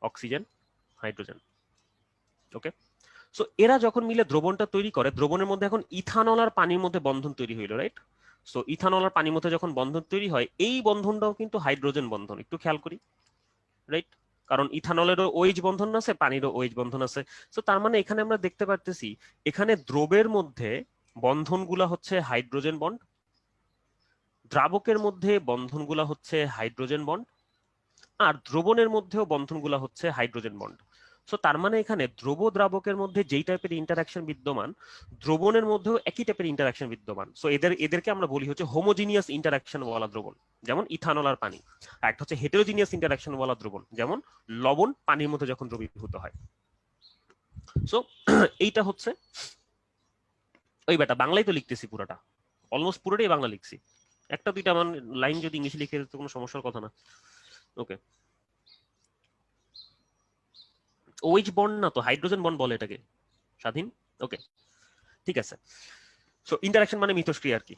অক্সিজেন, হাইড্রোজেন। ওকে, সো এরা যখন মিলে দ্রবণটা তৈরি করে, দ্রবণের মধ্যে এখন ইথানল আর পানির মধ্যে বন্ধন তৈরি হইলো, রাইট? সো ইথানল আর পানির মধ্যে যখন বন্ধন তৈরি হয়, এই বন্ধনটাও কিন্তু হাইড্রোজেন বন্ধন, একটু খেয়াল করি, রাইট? কারণ ইথানলেরও OH বন্ধন আছে, পানিরও OH বন্ধন আছে। সো তার মানে এখানে আমরা দেখতে পারতেছি এখানে দ্রবের মধ্যে বন্ধনগুলা হচ্ছে হাইড্রোজেন বন্ড, দ্রাবকের মধ্যে বন্ধনগুলা হচ্ছে হাইড্রোজেন বন্ড, আর দ্রবণের মধ্যেও বন্ধনগুলা হচ্ছে হাইড্রোজেন বন্ড। সো তার মানে এখানে দ্রব দ্রাবকের মধ্যে যেই টাইপের ইন্টারাকশন বিদ্যমান, দ্রবণের মধ্যেও একই টাইপের ইন্টারাকশন বিদ্যমান। সো এদেরকে আমরা বলি হচ্ছে হোমোজিনিয়াস ইন্টারাকশন ওয়ালা দ্রবণ, যেমন ইথানল আর পানি। আর একটা হচ্ছে হেটেরোজিনিয়াস ইন্টারাকশন ওয়ালা দ্রবণ, যেমন লবণ পানির মধ্যে যখন দ্রবীভূত হয়। সো এইটা হচ্ছে ওই বেটা, বাংলায় তো লিখতেছি পুরোটা, অলমোস্ট পুরোটাই বাংলা লিখছি। একটা দুইটা আমার লাইন যদি ইংলিশে লিখে দিতে কোনো সমস্যার কথা না। ওকে, OH বন্ড না তো, হাইড্রোজেন বন্ড বলে এটাকে, স্বাধীন। ওকে, ঠিক আছে। সো ইন্টারাকশন মানে মিথস্ক্রিয়া আর কি।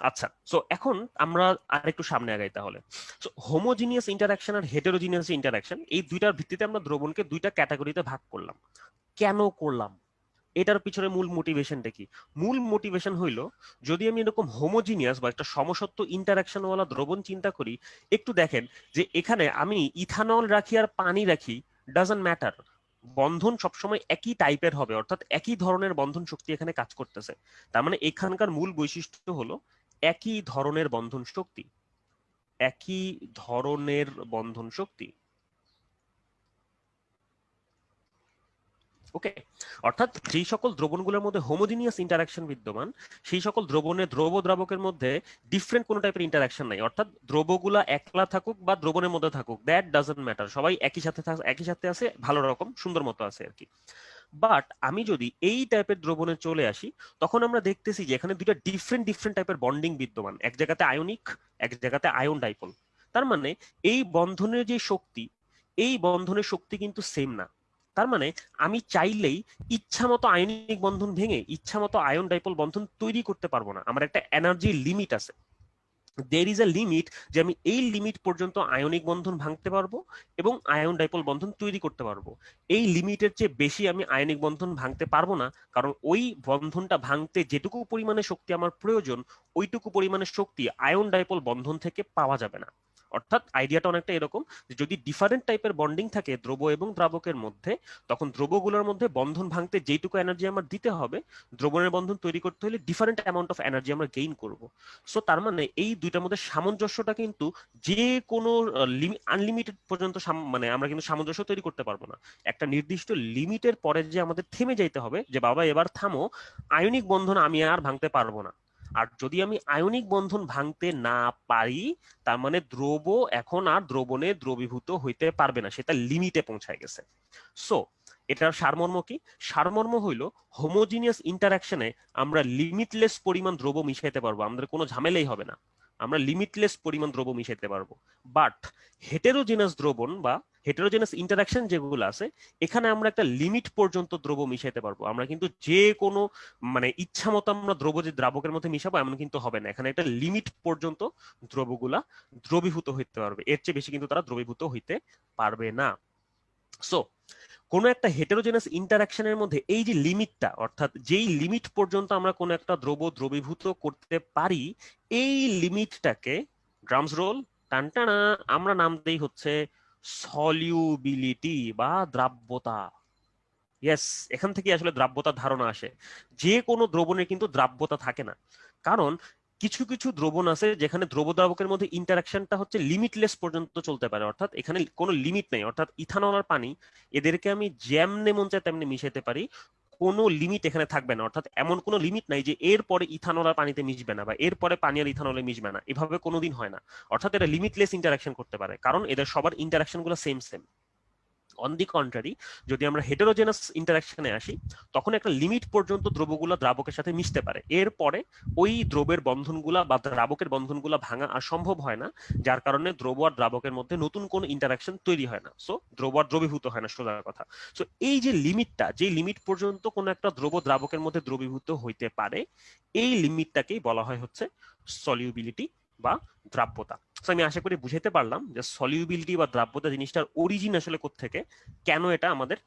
আচ্ছা, সো এখন আমরা আর একটু সামনে আগাই তাহলে। সো হোমোজিনিয়াস ইন্টারাকশন আর হেটেরোজিনিয়াস ইন্টারাকশন, এই দুইটার ভিত্তিতে আমরা দ্রবণকে দুইটা ক্যাটাগরিতে ভাগ করলাম। কেন করলাম? এটার পিছনে মূল মোটিভেশনটা কি? মূল মোটিভেশন হইল, যদি আমি এরকম হোমোজিনিয়াস বা একটা সমসত্ব ইন্টারাকশন ওয়ালা দ্রবণ চিন্তা করি, একটু দেখেন যে এখানে আমি ইথানল রাখি আর পানি রাখি, ডাজন্ট ম্যাটার, বন্ধন সবসময় একই টাইপের হবে, অর্থাৎ একই ধরনের বন্ধন শক্তি এখানে কাজ করতেছে। তার মানে এখানকার মূল বৈশিষ্ট্য হলো একই ধরনের বন্ধন শক্তি, একই ধরনের বন্ধন শক্তি। ওকে, অর্থাৎ যেই সকল দ্রবণগুলোর মধ্যে হোমোজিনিয়াস ইন্টারাকশন বিদ্যমান, সেই সকল দ্রব দ্রাবকের মধ্যে ডিফারেন্ট কোনো টাইপের ইন্টারাকশন নাই। অর্থাৎ দ্রবগুলা একলা থাকুক বা দ্রবণের মধ্যে থাকুক, দ্যাট ডাজন্ট ম্যাটার, সবাই একই সাথে আছে, ভালো রকম সুন্দর মতো আছে আর কি। বাট আমি যদি এই টাইপের দ্রবণে চলে আসি, তখন আমরা দেখতেছি যে এখানে দুইটা ডিফারেন্ট টাইপের বন্ডিং বিদ্যমান, এক জায়গাতে আয়নিক, এক জায়গাতে আয়ন ডাইপোল। তার মানে এই বন্ধনের যে শক্তি, এই বন্ধনের শক্তি কিন্তু সেম না। তার মানে আমি চাইলেই ইচ্ছা মতো আয়নিক বন্ধন ভেঙে ইচ্ছা মতো আয়ন ডাইপোল বন্ধন তৈরি করতে পারবো না। আমার একটা এনার্জি লিমিট আছে, দের ইজ আ লিমিট, যে আমি এই লিমিট পর্যন্ত আয়নিক বন্ধন ভাঙতে পারবো এবং আয়ন ডাইপোল বন্ধন তৈরি করতে পারবো। এই লিমিটের চেয়ে বেশি আমি আয়নিক বন্ধন ভাঙতে পারবো না, কারণ ওই বন্ধনটা ভাঙতে যেটুকু পরিমাণে শক্তি আমার প্রয়োজন, ওইটুকু পরিমাণে শক্তি আয়ন ডাইপোল বন্ধন থেকে পাওয়া যাবে না। অর্থাৎ আইডিয়াটা অনেকটা এরকম, যে যদি ডিফারেন্ট টাইপের বন্ডিং থাকে দ্রব এবং দ্রাবকের মধ্যে, তখন দ্রবগুলোর মধ্যে বন্ধন ভাঙতে যেটুকু এনার্জি আমার দিতে হবে, দ্রবণের বন্ধন তৈরি করতে হলে ডিফারেন্ট অ্যামাউন্ট অফ এনার্জি আমরা গেইন করব। সো তার মানে এই দুইটার মধ্যে সামঞ্জস্যটা কিন্তু যে কোনো আনলিমিটেড পর্যন্ত মানে আমরা কিন্তু সামঞ্জস্য তৈরি করতে পারবো না। একটা নির্দিষ্ট লিমিটের পরে যে আমাদের থেমে যাইতে হবে, যে বাবা এবার থামো, আয়নিক বন্ধন আমি আর ভাঙতে পারবো না। আর যদি আমি আয়নিক বন্ধন ভাঙতে না পারি, তার মানে দ্রব এখন আর দ্রবণে দ্রবীভূত হইতে পারবে না, সেটা লিমিটে পৌঁছায় গেছে। সো এটার সারমর্ম কি? সারমর্ম হইল হোমোজিনিয়াস ইন্টারাকশনে আমরা লিমিটলেস পরিমাণ দ্রব্য মিশাইতে পারবো, আমাদের কোনো ঝামেলাই হবে না, আমরা লিমিটলেস পরিমাণ দ্রব্য মিশাইতে পারবো। বাট হেটেরোজেনাস দ্রবণ বা হেটেরোজেনাস ইন্টারাকশন যেগুলো আছে, এখানে আমরা একটা লিমিট পর্যন্ত দ্রব্য মিশাইতে পারবো। আমরা কিন্তু যে কোনো মানে ইচ্ছা মতো আমরা দ্রব্য যে দ্রাবকের মধ্যে মিশাবো এমন কিন্তু হবে না, এখানে একটা লিমিট পর্যন্ত দ্রব্যগুলা দ্রবীভূত হইতে পারবে, এর চেয়ে বেশি কিন্তু তারা দ্রবীভূত হইতে পারবে না। সো কোনো একটা হেটেরোজেনাস ইন্টারাকশনের মধ্যে এই যে লিমিটটা, অর্থাৎ যেই লিমিট পর্যন্ত আমরা কোনো একটা দ্রব্য দ্রবীভূত করতে পারি, এই লিমিটটাকে ড্রামস রোল টানটানা আমরা নাম দেই হচ্ছে সলিউবিলিটি বা দ্রাব্যতা। ইয়েস, এখান থেকে আসলে দ্রাব্যতার ধারণা আসে। যে কোনো দ্রবণের কিন্তু দ্রাব্যতা থাকে না, কারণ কিছু কিছু দ্রবণ আছে যেখানে দ্রব দ্রাবকের মধ্যে ইন্টারাকশনটা হচ্ছে লিমিটলেস পর্যন্ত চলতে পারে, অর্থাৎ এখানে কোনো লিমিট নেই। অর্থাৎ ইথানল আর পানি, এদেরকে আমি যেমনে মন চায় তেমনি মিশাইতে পারি, কোনো লিমিট এখানে থাকবে না। অর্থাৎ এমন কোনো লিমিট নাই যে এর পরে ইথানল আর পানিতে মিশবে না বা এর পরে পানি আর ইথানলে মিশবে না, এভাবে কোনোদিন হয় না। অর্থাৎ এটা লিমিটলেস ইন্টারাকশন করতে পারে, কারণ এদের সবার ইন্টারাকশন গুলো same same. On the contrary, যদি আমরা হেটেরোজেনাস ইন্টারাকশনে আসি, তখন একটা লিমিট পর্যন্ত দ্রবগুলো দ্রাবকের সাথে মিশতে পারে, এরপরে ওই দ্রবের বন্ধনগুলা বা দ্রাবকের বন্ধনগুলা ভাঙা আর সম্ভব হয় না, যার কারণে দ্রব আর দ্রাবকের মধ্যে নতুন কোনো ইন্টারাকশন তৈরি হয় না, সো দ্রব আর দ্রবীভূত হয় না, সোজা কথা। সো এই যে লিমিটটা, যে লিমিট পর্যন্ত কোনো একটা দ্রব দ্রাবকের মধ্যে দ্রবীভূত হইতে পারে, এই লিমিটটাকেই বলা হয় হচ্ছে সলিউবিলিটি বা দ্রাব্যতা। আমি আশা করি বুঝাতে পারলাম যে সলিউবিলিটি বা দ্রাব্যতা জিনিসটার অরিজিন আসলে কোত্থেকে, কেন এটা আমাদের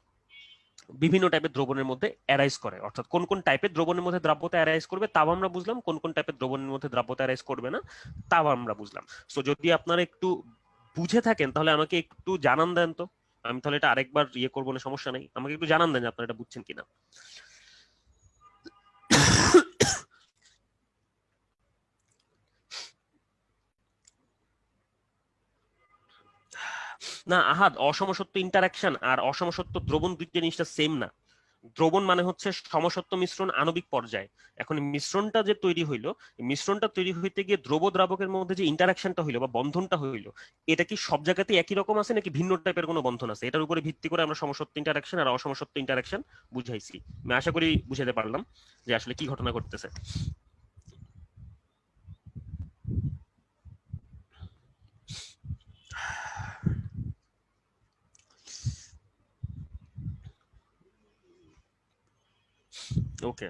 বিভিন্ন টাইপের দ্রবণের মধ্যে অ্যারাইজ করে, অর্থাৎ কোন কোন টাইপের দ্রবণের মধ্যে দ্রাব্যতা অ্যারাইজ করবে তাও আমরা বুঝলাম, কোন কোন টাইপের দ্রবণের মধ্যে দ্রাব্যতা অ্যারাইজ করবে না তাও আমরা বুঝলাম। সো যদি আপনারা একটু বুঝে থাকেন তাহলে আমাকে একটু জানান দেন তো, আমি তাহলে এটা আরেকবার ইয়ে করবো না, সমস্যা নেই, আমাকে একটু জানান দেন যে আপনারা এটা বুঝছেন কিনা। না আহাদ, অসমসত্ব ইন্টারাকশন আর অসমসত্ব দ্রবণ দুই জিনিসটা সেম না। দ্রবণ মানে হচ্ছে সমসত্ব মিশ্রণ আণবিক পর্যায়ে। এখন মিশ্রণটা যে তৈরি হইলো, মিশ্রণটা তৈরি হইতে গিয়ে দ্রব দ্রাবকের মধ্যে যে ইন্টারাকশনটা হইলো বা বন্ধনটা হইলো, এটা কি সব জায়গাতে একই রকম আছে নাকি ভিন্ন টাইপের কোনো বন্ধন আছে, এটার উপরে ভিত্তি করে আমরা সমসত্ব ইন্টারাকশন আর অসমসত্ব ইন্টারাকশন বুঝাইছি। আমি আশা করি বুঝাতে পারলাম যে আসলে কি ঘটনা ঘটতেছে। ওকে,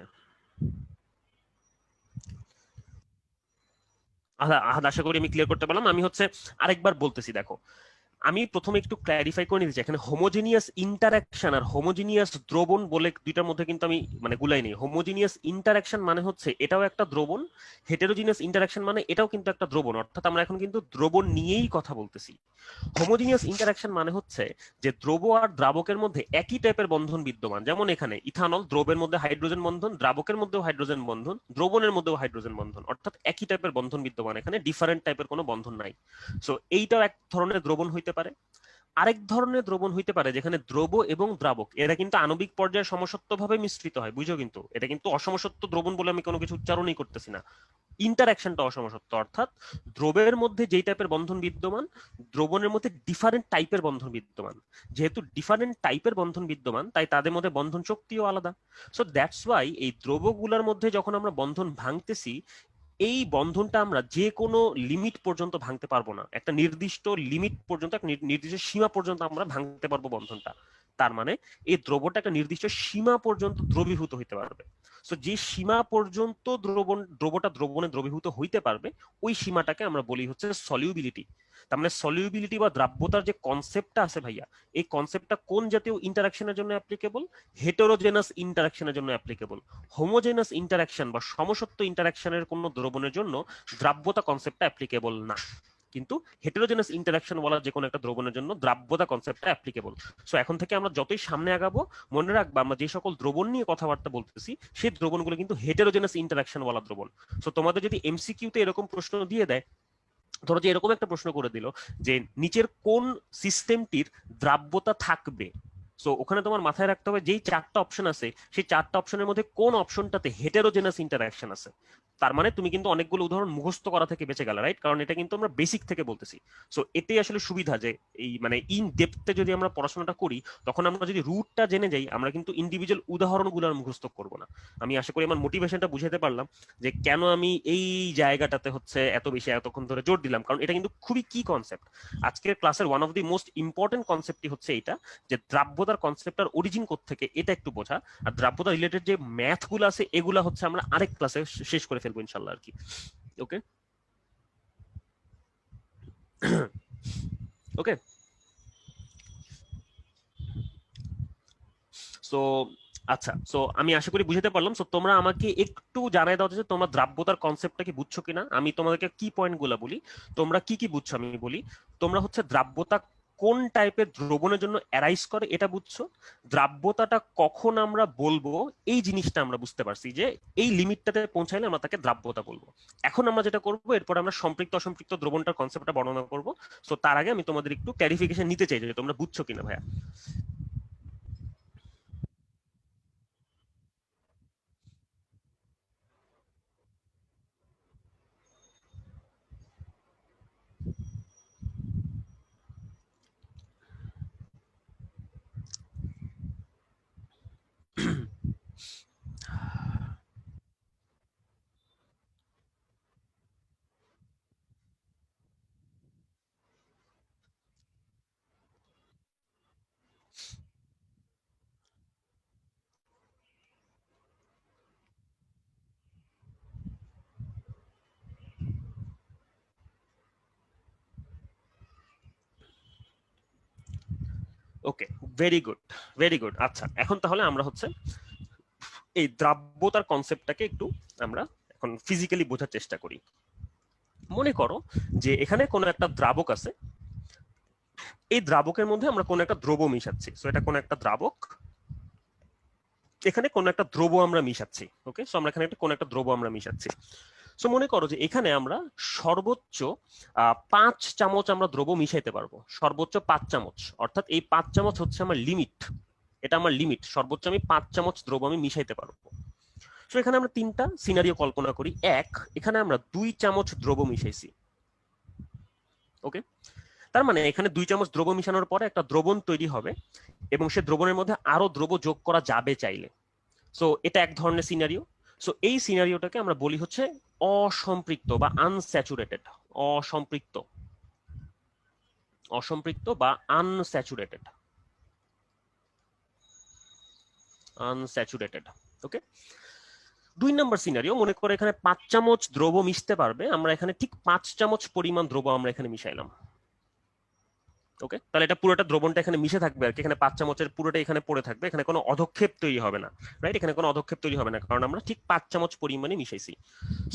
আহাদ আশা করি আমি ক্লিয়ার করতে পারলাম। আমি হচ্ছে আরেকবার বলতেছি, দেখো আমি প্রথমে একটু ক্ল্যারিফাই করে নিতে চাই, এখানে হোমোজিনিয়াস ইন্টারাকশন আর হোমোজিনিয়াস দ্রবণ বলে দুইটার মধ্যে কিন্তু আমি মানে গুলাই নেই। হোমোজিনিয়াস ইন্টারাকশন মানে হচ্ছে এটাও একটা দ্রবণ, হেটেরোজিনিয়াস ইন্টারাকশন মানে এটাও কিন্তু একটা দ্রবণ, অর্থাৎ আমরা এখন কিন্তু দ্রবণ নিয়েই কথা বলতেছি। হোমোজিনিয়াস ইন্টারাকশন মানে হচ্ছে যে দ্রব আর দ্রাবকের মধ্যে একই টাইপের বন্ধন বিদ্যমান, যেমন এখানে ইথানল, দ্রবের মধ্যে হাইড্রোজেন বন্ধন, দ্রাবকের মধ্যেও হাইড্রোজেন বন্ধন, দ্রবণের মধ্যেও হাইড্রোজেন বন্ধন, অর্থাৎ একই টাইপের বন্ধন বিদ্যমান, এখানে ডিফারেন্ট টাইপের কোনো বন্ধন নাই। সো এইটাও এক ধরনের দ্রবণ হইতে পারে। আরেক ধরনের দ্রবণ হইতে পারে যেখানে দ্রব এবং দ্রাবক এরা কিন্তু আণবিক পর্যায়ে সমসত্ব ভাবে মিশ্রিত হয়, বুঝো, কিন্তু এটা কিন্তু অসমসত্ব দ্রবণ বলে আমি কোনো কিছু উচ্চারণই করতেছি না, ইন্টারাকশনটা অসমসত্ব, অর্থাৎ দ্রবের মধ্যে যেই টাইপের বন্ধন বিদ্যমান, দ্রবণের মধ্যে ডিফারেন্ট টাইপের বন্ধন বিদ্যমান। যেহেতু ডিফারেন্ট টাইপের বন্ধন বিদ্যমান, তাই তাদের মধ্যে বন্ধন শক্তিও আলাদা। সো দ্যাটস ওয়াই এই দ্রবগুলোর মধ্যে যখন আমরা বন্ধন ভাঙতেছি, এই বন্ধনটা আমরা যে কোনো লিমিট পর্যন্ত ভাঙতে পারবো না, একটা নির্দিষ্ট লিমিট পর্যন্ত, একটা নির্দিষ্ট সীমা পর্যন্ত আমরা ভাঙতে পারবো বন্ধনটা। তার মানে এই দ্রবটা একটা নির্দিষ্ট সীমা পর্যন্ত দ্রবীভূত হইতে পারবে। তো যে সীমা পর্যন্ত দ্রবটা দ্রবণে দ্রবীভূত হইতে পারবে, ওই সীমাটাকে আমরা বলি হচ্ছে সলিউবিলিটি। তার মানে সলিউবিলিটি বা দ্রাব্যতার যে কনসেপ্টটা আছে ভাইয়া, এই কনসেপ্টটা কোন জাতীয় ইন্টারাকশনের জন্য অ্যাপ্লিকেবল? হেটেরোজেনাস ইন্টারাকশনের জন্য অ্যাপ্লিকেবল। হোমোজেনাস ইন্টারাকশন বা সমসত্ব ইন্টারাকশনের কোন দ্রবণের জন্য দ্রাব্যতা কনসেপ্টটা অ্যাপ্লিকেবল না, কিন্তু হেটেরোজেনাস ইন্টারাকশন বলা যে কোনো একটা দ্রবণের জন্য দ্রাব্যতা কনসেপ্টটা অ্যাপ্লিকেবল। সো এখন থেকে আমরা যতই সামনে আগাবো, মনে রাখবা আমরা যে সকল দ্রবণ নিয়ে কথাবার্তা বলতেছি সেই দ্রবণগুলো কিন্তু হেটেরোজেনাস ইন্টারাকশন বলা দ্রবণ। সো তোমাদের যদি এমসিকিউতে এরকম প্রশ্ন দিয়ে দেয়, ধরো যে এরকম একটা প্রশ্ন করে দিল যে নিচের কোন সিস্টেমটির দ্রাব্যতা থাকবে, সো ওখানে তোমার মাথায় রাখতে হবে যেই চারটা অপশন আছে সেই চারটা অপশনের মধ্যে কোন অপশনটাতে হেটেরোজেনাস ইন্টারাকশন আছে। তার মানে তুমি কিন্তু অনেকগুলো উদাহরণ মুখস্থ করা থেকে বেঁচে গেলে, রাইট? কারণ এটা কিন্তু আমরা বেসিক থেকে বলতেছি। সো এটাই আসলে সুবিধা যে এই মানে ইন ডেপথে যদি আমরা পড়াশোনাটা করি, তখন আমরা যদি রুটটা জেনে যাই, আমরা কিন্তু ইন্ডিভিজুয়াল উদাহরণগুলো আর মুখস্থ করবো না। আমি আশা করি আমার মোটিভেশনটা বুঝাতে পারলাম যে কেন আমি এই জায়গাটাতে হচ্ছে এত বেশি এতক্ষণ ধরে জোর দিলাম, কারণ এটা কিন্তু খুবই কি কনসেপ্ট। আজকের ক্লাসের one of the most important কনসেপ্টই হচ্ছে এইটা, যে দ্রাব্যতার কনসেপ্টটার অরিজিন থেকে এটা একটু বোঝা। আর দ্রাব্যতা রিলেটেড যে ম্যাথ গুলো আছে এগুলা হচ্ছে আমরা আরেক ক্লাসে শেষ করে ফেলবো ইনশাল্লাহ আর কি। ওকে, ওকে। সো আচ্ছা, সো আমি আশা করি বুঝাতে পারলাম। সো তোমরা আমাকে একটু জানাই দাও যে তোমরা দ্রাব্যতার কনসেপ্টটা কি বুঝছো কিনা। আমি তোমাদেরকে কি পয়েন্ট গুলা বলি, তোমরা কি কি বুঝছো আমি বলি। তোমরা হচ্ছে দ্রাব্যতা কোন টাইপের দ্রবণের জন্য অ্যারাইজ করে এটা বুঝছো, দ্রাব্যতাটা কখন আমরা বলবো এই জিনিসটা আমরা বুঝতে পারছি, যে এই লিমিটটাতে পৌঁছাইলে আমরা তাকে দ্রাব্যতা বলবো। এখন আমরা যেটা করবো, এরপর আমরা সম্পৃক্ত অসম্পৃক্ত দ্রবণটার কনসেপ্টটা বর্ণনা করবো। সো তার আগে আমি তোমাদের একটু ক্লারিফিকেশন নিতে চাই যে তোমরা বুঝছো কিনা ভাইয়া। ওকে, ভেরি গুড, ভেরি গুড। আচ্ছা, এখন তাহলে আমরা হচ্ছে এই দ্রাব্যতার কনসেপ্টটাকে একটু আমরা এখন ফিজিক্যালি বোঝার চেষ্টা করি। মনে করো যে এখানে কোনো একটা দ্রাবক আছে, এই দ্রাবকের মধ্যে আমরা কোনো একটা দ্রব্য মিশাচ্ছি। সো এটা কোনো একটা দ্রাবক, এখানে কোনো একটা দ্রব্য আমরা মিশাচ্ছি। ওকে, সো আমরা এখানে কোনো একটা দ্রব্য আমরা মিশাচ্ছি। সো মনে করো যে এখানে আমরা সর্বোচ্চ 5 চামচ আমরা দ্রব্য মিশাইতে পারবো, সর্বোচ্চ 5 চামচ। অর্থাৎ এই 5 চামচ হচ্ছে আমার লিমিট, এটা আমার লিমিট। সর্বোচ্চ আমি 5 চামচ দ্রব্য আমি মিশাইতে পারবো। তো এখানে আমরা 3টা সিনারিও কল্পনা করি। এক, এখানে আমরা 2 চামচ দ্রব্য মিশাইছি। ওকে, তার মানে এখানে 2 চামচ দ্রব্য মিশানোর পরে একটা দ্রবণ তৈরি হবে এবং সে দ্রবণের মধ্যে আরো দ্রব্য যোগ করা যাবে চাইলে। সো এটা এক ধরনের সিনারিও। সো এই সিনারিওটাকে আমরা বলি হচ্ছে অসম্পৃক্ত বা আনস্যাচুরেটেড। অসম্পৃক্ত, অসম্পৃক্ত বা আনস্যাচুরেটেড, আনস্যাচুরেটেড। ওকে, 2 নম্বর সিনারিও, মনে করে এখানে 5 চামচ দ্রব্য মিশতে পারবে, আমরা এখানে ঠিক 5 চামচ পরিমাণ দ্রব্য আমরা এখানে মিশাইলাম। ওকে, তাহলে এটা পুরোটা দ্রবণটা এখানে মিশে থাকবে আর কি, এখানে 5 চামচের পুরোটা এখানে পড়ে থাকবে, এখানে কোনো অধক্ষেপ তৈরি হবে না। রাইট, এখানে কোনো অধক্ষেপ তৈরি হবে না কারণ আমরা ঠিক 5 চামচ পরিমাণে মিশাইছি।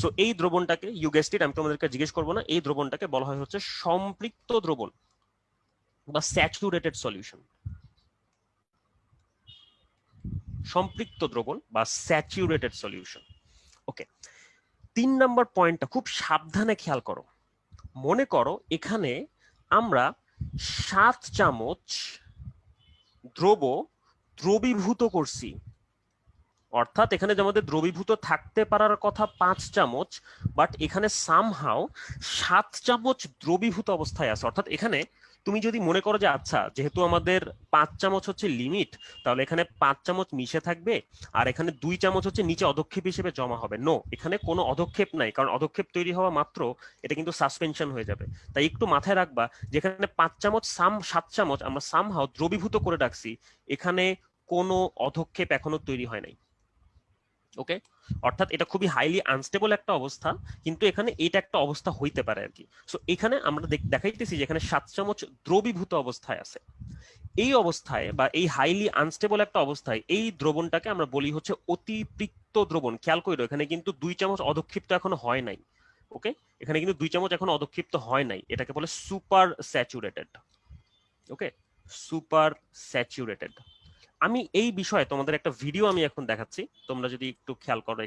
সো এই দ্রবণটাকে, ইউ গেসড ইট, আমি তোমাদেরকে জিজ্ঞেস করবো না, এই দ্রবণটাকে বলা হয় হচ্ছে সম্পৃক্ত দ্রবণ বা স্যাচুরেটেড সলিউশন। সম্পৃক্ত দ্রবণ বা স্যাচুরেটেড সলিউশন। ওকে, 3 নম্বর পয়েন্টটা খুব সাবধানে খেয়াল করো। মনে করো এখানে আমরা 7 চামচ দ্রব্য দ্রবীভূত করছি। অর্থাৎ এখানে যে আমাদের দ্রবীভূত থাকতে পারার কথা 5 চামচ, বাট এখানে সামহাও 7 চামচ দ্রবীভূত অবস্থায় আছে। অর্থাৎ এখানে তুমি যদি মনে করো যে আচ্ছা, যেহেতু আমাদের 5 চামচ হচ্ছে লিমিট, তাহলে এখানে 5 চামচ মিশে থাকবে আর এখানে 2 চামচ হচ্ছে নিচে অধক্ষেপ হিসেবে জমা হবে। নো, এখানে কোনো অধক্ষেপ নাই, কারণ অধক্ষেপ তৈরি হওয়া মাত্র এটা কিন্তু সাসপেনশন হয়ে যাবে। তাই একটু মাথায় রাখবা যেখানে 5 চামচ 7 চামচ আমরা সামহাও দ্রবীভূত করে রাখছি, এখানে কোনো অধক্ষেপ এখনো তৈরি হয় নাই। ওকে, অর্থাৎ এটা খুবই হাইলি আনস্টেবল একটা অবস্থা, কিন্তু এখানে এটা একটা অবস্থা হইতে পারে আর কি। সো এখানে আমরা দেখাইতেছি যে এখানে 7 চামচ দ্রবীভূত অবস্থায় আছে। এই অবস্থায় বা এই হাইলি আনস্টেবল একটা অবস্থায় এই দ্রবণটাকে আমরা বলি হচ্ছে অতিপৃক্ত দ্রবণ। খেয়াল করো এখানে কিন্তু 2 চামচ অধক্ষিপ্ত এখনো হয় নাই। ওকে, এখানে কিন্তু 2 চামচ এখনো অধক্ষিপ্ত হয় নাই, এটাকে বলে সুপার স্যাচুরেটেড। ওকে, সুপার স্যাচুরেটেড। আমি এই বিষয়ে তোমাদের একটা ভিডিও আমি এখন দেখাচ্ছি, তোমরা যদি একটু খেয়াল করো।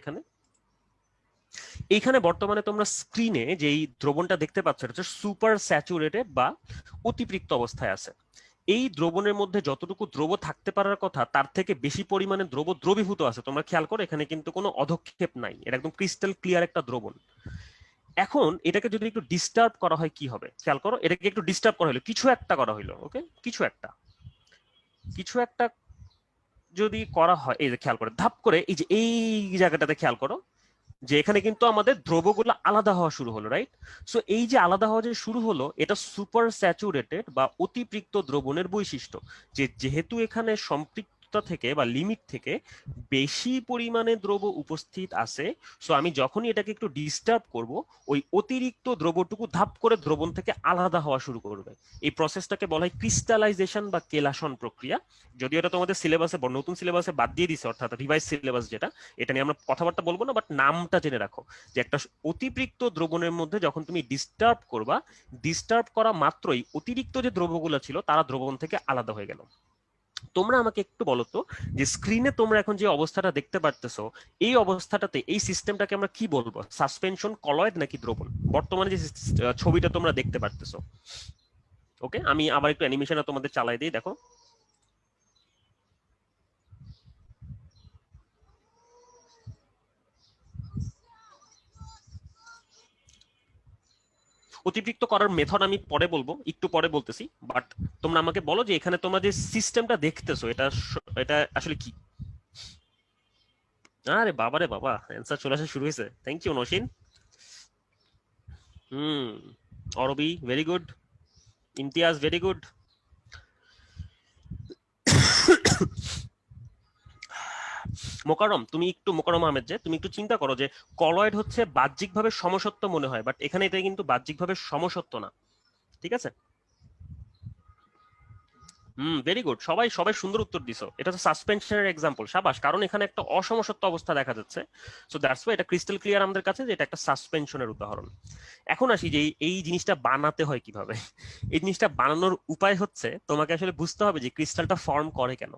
এখানে বর্তমানে তোমরা স্ক্রিনে যে এই দ্রবণটা দেখতে পাচ্ছ, এটা হচ্ছে সুপার স্যাচুরেটেড বা অতিপৃক্ত অবস্থায় আছে। এই দ্রবণের মধ্যে যতটুকু দ্রব্য থাকতে পারার কথা তার থেকে বেশি পরিমাণে দ্রব্য দ্রবীভূত আছে। তোমরা খেয়াল করো এখানে কিন্তু কোনো অধক্ষেপ নাই, এটা একদম ক্রিস্টাল ক্লিয়ার একটা দ্রবণ। এখন এটাকে যদি একটু ডিস্টার্ব করা হয় কি হবে, খেয়াল করো, এটাকে একটু ডিস্টার্ব করা হলো, কিছু একটা করা হলো। ওকে, কিছু একটা যদি করা হয়, এই যে খেয়াল করে ধাপ করে এই যে এই জায়গাটাতে খেয়াল করো যে এখানে কিন্তু আমাদের দ্রব্যগুলো আলাদা হওয়া শুরু হলো। রাইট, সো এই যে আলাদা হওয়া যে শুরু হলো, এটা সুপার স্যাচুরেটেড বা অতিপৃক্ত দ্রবণের বৈশিষ্ট্য। যে যেহেতু এখানে সম্পৃক্ততা থেকে বা লিমিট থেকে বেশি পরিমাণে দ্রব্য উপস্থিত আছে, সো আমি যখনই এটাকে একটু ডিস্টার্ব করব, ওই অতিরিক্ত দ্রব্যটুকু ধাপ করে দ্রবণ থেকে আলাদা হওয়া শুরু করবে। এই প্রসেসটাকে বলা হয় ক্রিস্টালাইজেশন বা কেলাসন প্রক্রিয়া। যদিও এটা তোমাদের সিলেবাসে, নতুন সিলেবাসে বাদ দিয়ে দিছে, অর্থাৎ রিভাইজ সিলেবাস যেটা, এটা নিয়ে আমরা কথাবার্তা বলবো না, বাট নামটা জেনে রাখো যে একটা অতিপৃক্ত দ্রবণের মধ্যে যখন তুমি ডিস্টার্ব করবা, ডিস্টার্ব করা মাত্রই অতিরিক্ত যে দ্রব্যগুলো ছিল তারা দ্রবণ থেকে আলাদা হয়ে গেল। তোমরা আমাকে একটু বলো তো, যে স্ক্রিনে তোমরা এখন যে অবস্থাটা দেখতে পারতেছো, এই অবস্থাটাতে এই সিস্টেমটাকে আমরা কি বলবো? সাসপেনশন, কলয়েড নাকি দ্রবণ? বর্তমানে যে ছবিটা তোমরা দেখতে পারতেছো। ওকে, আমি আবার একটু অ্যানিমেশনটা তোমাদের চালাই দিই, দেখো। অতিরিক্ত করার মেথড আমি পরে বলবো, একটু পরে বলতেছি, বাট তোমরা আমাকে বলো যে এখানে তোমরা যে সিস্টেমটা দেখতেছো এটা এটা আসলে কি? আরে বাবা রে বাবা, অ্যান্সার চলে আসা শুরু হয়েছে। Thank you Nosin. Hmm, Orbi very good, Imtiaz very good. Mokarram, তুমি একটু, মোকাররম আহমেদ, যে তুমি একটু চিন্তা করো যে কলয়েড হচ্ছে বাহ্যিকভাবে সমসত্ব মনে হয়, বাট এখানে এটা কিন্তু বাহ্যিকভাবে সমসত্ব না। ঠিক আছে, ভেরি গুড, সবাই সবাই সুন্দর উত্তর দিছো। এটা তো সাসপেনশনের এক্সাম্পল, সাবাস, কারণ এখানে একটা অসমসত্ব অবস্থা দেখা যাচ্ছে। সো দ্যাটস ওয়াই এটা ক্রিস্টাল ক্লিয়ার আমাদের কাছে যে এটা একটা সাসপেনশনের উদাহরণ। এখন আসি যে এই জিনিসটা বানাতে হয় কিভাবে। এই জিনিসটা বানানোর উপায় হচ্ছে তোমাকে আসলে বুঝতে হবে যে ক্রিস্টালটা ফর্ম করে কেন।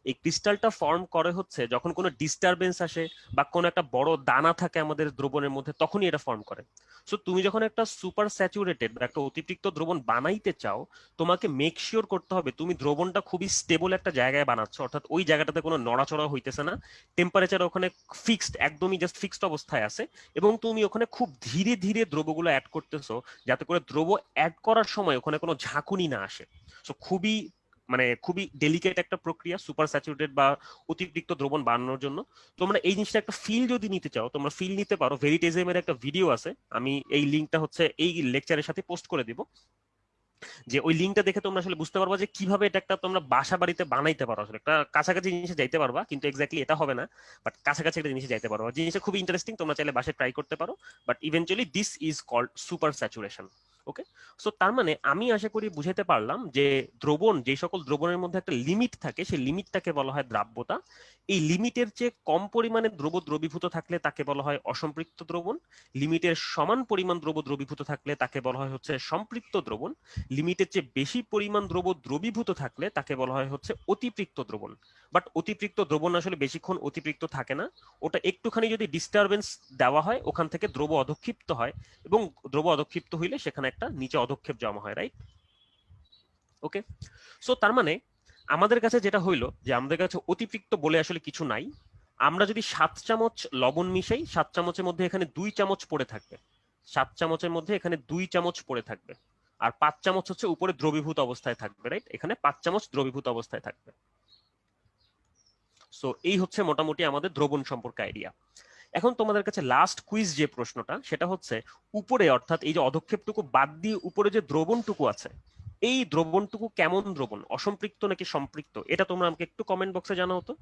এই ক্রিস্টালটা ফর্ম করে হচ্ছে যখন কোনো ডিস্টারবেন্স আসে বা কোনো একটা বড় দানা থাকে আমাদের দ্রবণের মধ্যে, তখনই এটা ফর্ম করে। সো তুমি যখন একটা সুপার স্যাচুরেটেড বা একটা অতিরিক্ত দ্রবণ বানাইতে চাও, তোমাকে মেক শিওর করতে হবে তুমি দ্রবণটা খুবই স্টেবল একটা জায়গায় বানাচ্ছ, অর্থাৎ ওই জায়গাটাতে কোনো নড়াচড়া হইতেছে না, টেম্পারেচার ওখানে ফিক্সড, একদমই জাস্ট ফিক্সড অবস্থায় আছে, এবং তুমি ওখানে খুব ধীরে ধীরে দ্রবগুলো অ্যাড করতেছো যাতে করে দ্রব অ্যাড করার সময় ওখানে কোনো ঝাঁকুনি না আসে। সো খুবই খুবই ডেলিকেট একটা প্রক্রিয়া সুপার স্যাচুরেটেড বা অতিরিক্ত দ্রবণ বানানোর জন্য। তোমরা এই জিনিসটা একটা ফিল যদি নিতে চাও, তোমরা ফিল নিতে পারো, ভেরিটেজমের একটা ভিডিও আছে, আমি এই লিঙ্কটা হচ্ছে এই লেকচারের সাথে পোস্ট করে দিব, যে ওই লিঙ্কটা দেখে তোমরা আসলে বুঝতে পারবা যে কিভাবে এটা একটা তোমরা বাসা বাড়িতে বানাইতে পারো। আসলে একটা কাছাকাছি জিনিসে যাইতে পারবা, কিন্তু এক্স্যাক্টলি এটা হবে না, বাট কাছাকাছি একটা জিনিসে যাইতে পারবা। জিনিসটা খুবই ইন্টারেস্টিং, তোমরা চাইলে বাসায় ট্রাই করতে পারো, but eventually this is called super saturation. Okay, so তার মানে আমি আশা করি বুঝাতে পারলাম যে দ্রবণ, যে সকল দ্রবণের মধ্যে একটা লিমিট থাকে, সেই লিমিটটাকে বলা হয় দ্রাব্যতা। এই লিমিটের চেয়ে কম পরিমাণে দ্রব দ্রবীভূত থাকলে তাকে বলা হয় অসম্পৃক্ত দ্রবণ। লিমিটের সমান পরিমাণ দ্রব দ্রবীভূত থাকলে তাকে বলা হয় হচ্ছে সম্পৃক্ত দ্রবণ। লিমিটের চেয়ে বেশি পরিমাণ দ্রব দ্রবীভূত থাকলে তাকে বলা হয় হচ্ছে অতিপৃক্ত দ্রবণ। বাট অতিপৃক্ত দ্রবণ আসলে বেশিক্ষণ অতিপৃক্ত থাকে না, ওটা একটুখানি যদি ডিস্টারবেন্স দেওয়া হয় ওখান থেকে দ্রব অধক্ষিপ্ত হয়, এবং দ্রব অধক্ষিপ্ত হইলে সেখানে একটা নিচে অধক্ষেপ জমা হয়, রাইট? ওকে, সো তার মানে আমাদের কাছে যেটা হইলো যে আমাদের কাছে অতিপৃক্ত বলে আসলে কিছু নাই। আমরা যদি 7 চামচ লবণ মিশাই, 7 চামচের মধ্যে এখানে 2 চামচ পড়ে থাকবে, 7 চামচের মধ্যে এখানে 2 চামচ পড়ে থাকবে, আর 5 চামচ হচ্ছে উপরে দ্রবীভূত অবস্থায় থাকবে, রাইট? এখানে 5 চামচ দ্রবীভূত অবস্থায় থাকবে। সো এই হচ্ছে মোটামুটি আমাদের দ্রবণ সম্পর্কে আইডিয়া। এখন তোমাদের কাছে লাস্ট কুইজ যে প্রশ্নটা, সেটা হচ্ছে উপরে, অর্থাৎ এই যে অধক্ষেপটুকু বাদ দিয়ে উপরে যে দ্রবণটুকু আছে, এই দ্রবণটুকু কেমন দ্রবণ, অসম্পৃক্ত নাকি সম্পৃক্ত? এটা তোমরা আমাকে একটু কমেন্ট বক্সে জানাও তো।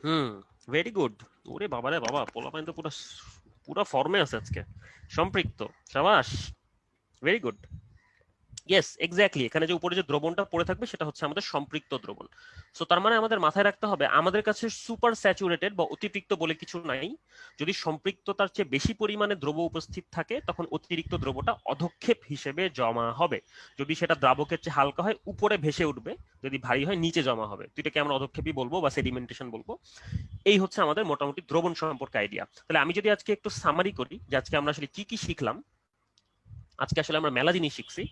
হুম, ভেরি গুড। ওরে বাবা রে বাবা, পোলাপাইন তো পুরো পুরো ফর্মে আছে আজকে। সম্পৃক্ত, সাবাস, ভেরি গুড। ইয়েস, এক্স্যাক্টলি, এখানে যে উপরে যে দ্রবণটা পড়ে থাকবে সেটা হচ্ছে আমাদের সম্পৃক্ত দ্রবণ। সো তার মানে আমাদের মাথায় রাখতে হবে আমাদের কাছে সুপার স্যাচুরেটেড বা অতিরিক্ত বলে কিছু নাই। যদি সম্পৃক্ততার চেয়ে বেশি পরিমাণে দ্রব উপস্থিত থাকে তখন অতিরিক্ত দ্রবটা অধক্ষেপ হিসেবে জমা হবে। যদি সেটা দ্রাবকের চেয়ে হালকা হয় উপরে ভেসে উঠবে, যদি ভারী হয় নিচে জমা হবে। তো এটাকে আমরা অধক্ষেপই বলবো বা সেডিমেন্টেশন বলবো। এই হচ্ছে আমাদের মোটামুটি দ্রবণ সম্পর্কে আইডিয়া। তাহলে আমি যদি আজকে একটু সামারি করি যে আজকে আমরা আসলে কি কি শিখলাম। আজকে আসলে আমরা মেলা জিনিস শিখছি।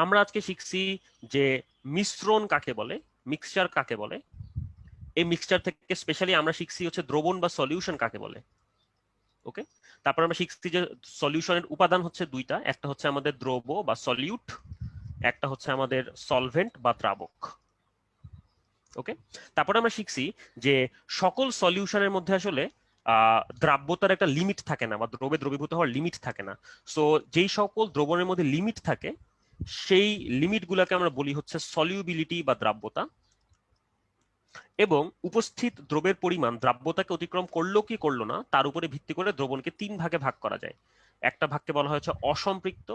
আমরা আজকে শিখছি যে মিশ্রণ কাকে বলে, মিক্সচার কাকে বলে। এই মিক্সচার থেকে স্পেশালি আমরা শিখছি হচ্ছে দ্রবণ বা সলিউশন কাকে বলে। ওকে, তারপর আমরা শিখছি যে সলিউশনের উপাদান হচ্ছে দুইটা, একটা হচ্ছে আমাদের দ্রব বা সলিউট, একটা হচ্ছে আমাদের সলভেন্ট বা দ্রাবক। ওকে, তারপরে আমরা শিখছি যে সকল সলিউশনের মধ্যে আসলে দ্রাব্যতার একটা লিমিট থাকে না, বা দ্রবে দ্রবীভূত হওয়ার লিমিট থাকে না। সো যেই সকল দ্রবণের মধ্যে লিমিট থাকে সেই লিমিট গুলাকে আমরা বলি হচ্ছে সলিউবিলিটি বা দ্রাব্যতা। এবং উপস্থিত দ্রবের পরিমাণ দ্রাব্যতাকে অতিক্রম করলো কি করলো না তার উপরে ভিত্তি করে দ্রবণকে 3 ভাগে ভাগ করা যায়। একটা ভাগকে বলা হয়েছে অসম্পৃক্ত,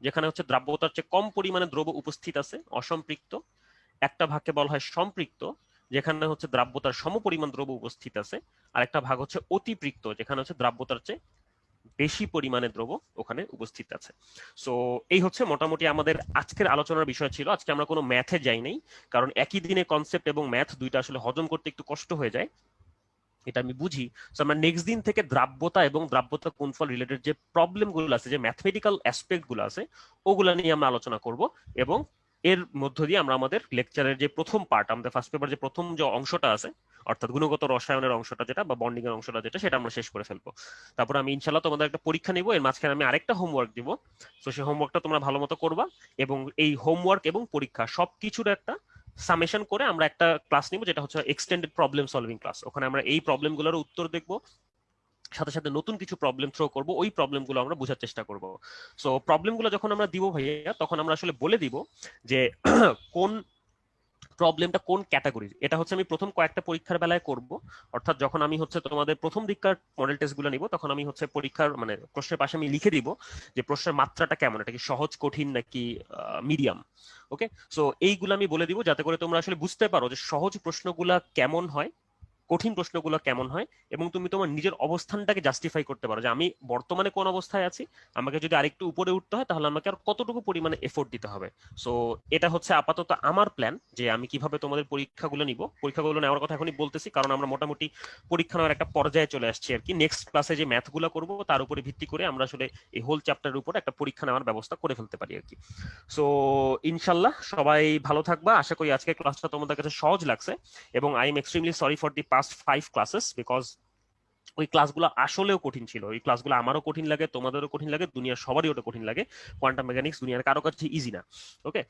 যেখানে হচ্ছে দ্রাব্যতার চেয়ে কম পরিমাণে দ্রব উপস্থিত আছে, অসম্পৃক্ত। একটা ভাগকে বলা হয় সম্পৃক্ত, যেখানে হচ্ছে দ্রাব্যতার সমপরিমাণ দ্রব উপস্থিত আছে। আর একটা ভাগ হচ্ছে অতিপৃক্ত, যেখানে হচ্ছে দ্রাব্যতার চেয়ে বেশি পরিমাণে দ্রব ওখানে উপস্থিত আছে। সো এই হচ্ছে মোটামুটি আমাদের আজকের আলোচনার বিষয় ছিল। আজকে আমরা কোনো ম্যাথে যাই নাই, কারণ একই দিনে কনসেপ্ট এবং ম্যাথ দুইটা আসলে হজম করতে একটু কষ্ট হয়ে যায়, এটা আমি বুঝি। সো আমরা নেক্সট দিন থেকে দ্রাব্যতা এবং দ্রাব্যতা গুণফল রিলেটেড যে প্রবলেম গুলো আছে, যে ম্যাথমেটিক্যাল অ্যাসপেক্ট গুলো আছে, ওগুলা নিয়ে আমরা আলোচনা করব। এবং এর মধ্য দিয়ে আমরা আমাদের লেকচারের যে প্রথম পার্ট, আমাদের ফার্স্ট পেপার যে প্রথম যে অংশটা আছে, অর্থাৎ গুণগত রসায়নের অংশটা যেটা বা বন্ডিং এর অংশটা যেটা, সেটা আমরা শেষ করে ফেলবো। তারপর আমি ইনশাল্লাহ তোমাদের একটা পরীক্ষা নিব, এর মাঝখানে আমি আরেকটা হোমওয়ার্ক দিব। তো সেই হোমওয়ার্কটা তোমরা ভালো মতো করবা, এবং এই হোমওয়ার্ক এবং পরীক্ষা সবকিছুর একটা সামেশন করে আমরা একটা ক্লাস নিব যেটা হচ্ছে এক্সটেন্ডেড প্রবলেম সলভিং ক্লাস। ওখানে আমরা এই প্রবলেমগুলোর উত্তর দেখব, সাথে সাথে নতুন কিছু প্রবলেম থ্রো করব, ওই প্রবলেমগুলো আমরা বোঝার চেষ্টা করব। সো প্রবলেমগুলো যখন আমরা দিব ভাইয়া, তখন আমরা আসলে বলে দিব যে কোন প্রবলেমটা কোন ক্যাটাগরির। এটা হচ্ছে আমি প্রথম কয়েকটা পরীক্ষার বেলায় করব, অর্থাৎ যখন আমি হচ্ছে তোমাদের প্রথম দিককার মডেল টেস্টগুলো নিব, তখন আমি হচ্ছে পরীক্ষার মানে প্রশ্নের পাশে আমি লিখে দিব যে প্রশ্নের মাত্রাটা কেমন, এটা কি সহজ, কঠিন নাকি মিডিয়াম। ওকে, সো এইগুলো আমি বলে দিব যাতে করে তোমরা আসলে বুঝতে পারো যে সহজ প্রশ্নগুলা কেমন হয়, কঠিন প্রশ্নগুলো কেমন হয়, এবং তুমি তোমার নিজের অবস্থানটাকে জাস্টিফাই করতে পারো যে আমি বর্তমানে কোন অবস্থায় আছি, আমাকে যদি আরেকটু উপরে উঠতে হয় তাহলে আমাকে আর কতটুকু পরিমাণে এফোর্ট দিতে হবে। সো এটা হচ্ছে আপাতত আমার প্ল্যান যে আমি কিভাবে তোমাদের পরীক্ষাগুলো নিব। পরীক্ষাগুলো নেওয়ার কথা এখনই বলতেছি, কারণ আমরা মোটামুটি পরীক্ষা নেওয়ার একটা পর্যায়ে চলে আসছি আর কি। নেক্সট ক্লাসে যে ম্যাথগুলো করব তার উপরে ভিত্তি করে আমরা আসলে এই হোল চ্যাপ্টারের উপর একটা পরীক্ষা নেওয়ার ব্যবস্থা করে ফেলতে পারি আর কি। সো ইনশাল্লাহ সবাই ভালো থাকবা, আশা করি আজকের ক্লাসটা তোমাদের কাছে সহজ লাগছে, এবং I am extremely sorry for the past 5 classes, because ওই ক্লাসগুলো আসলেও কঠিন ছিল। ওই ক্লাসগুলো আমারও কঠিন লাগে, তোমাদেরও কঠিন লাগে, দুনিয়ার সবারই ওটা কঠিন লাগে। কোয়ান্টাম মেকানিক্স দুনিয়ার কারো কাছে ইজি না। ওকে,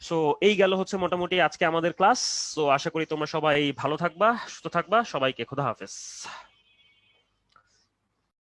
সো এই গেল হচ্ছে মোটামুটি আজকে আমাদের ক্লাস। সো আশা করি তোমরা সবাই ভালো থাকবা, সুস্থ থাকবা, সবাইকে খোদা হাফেজ।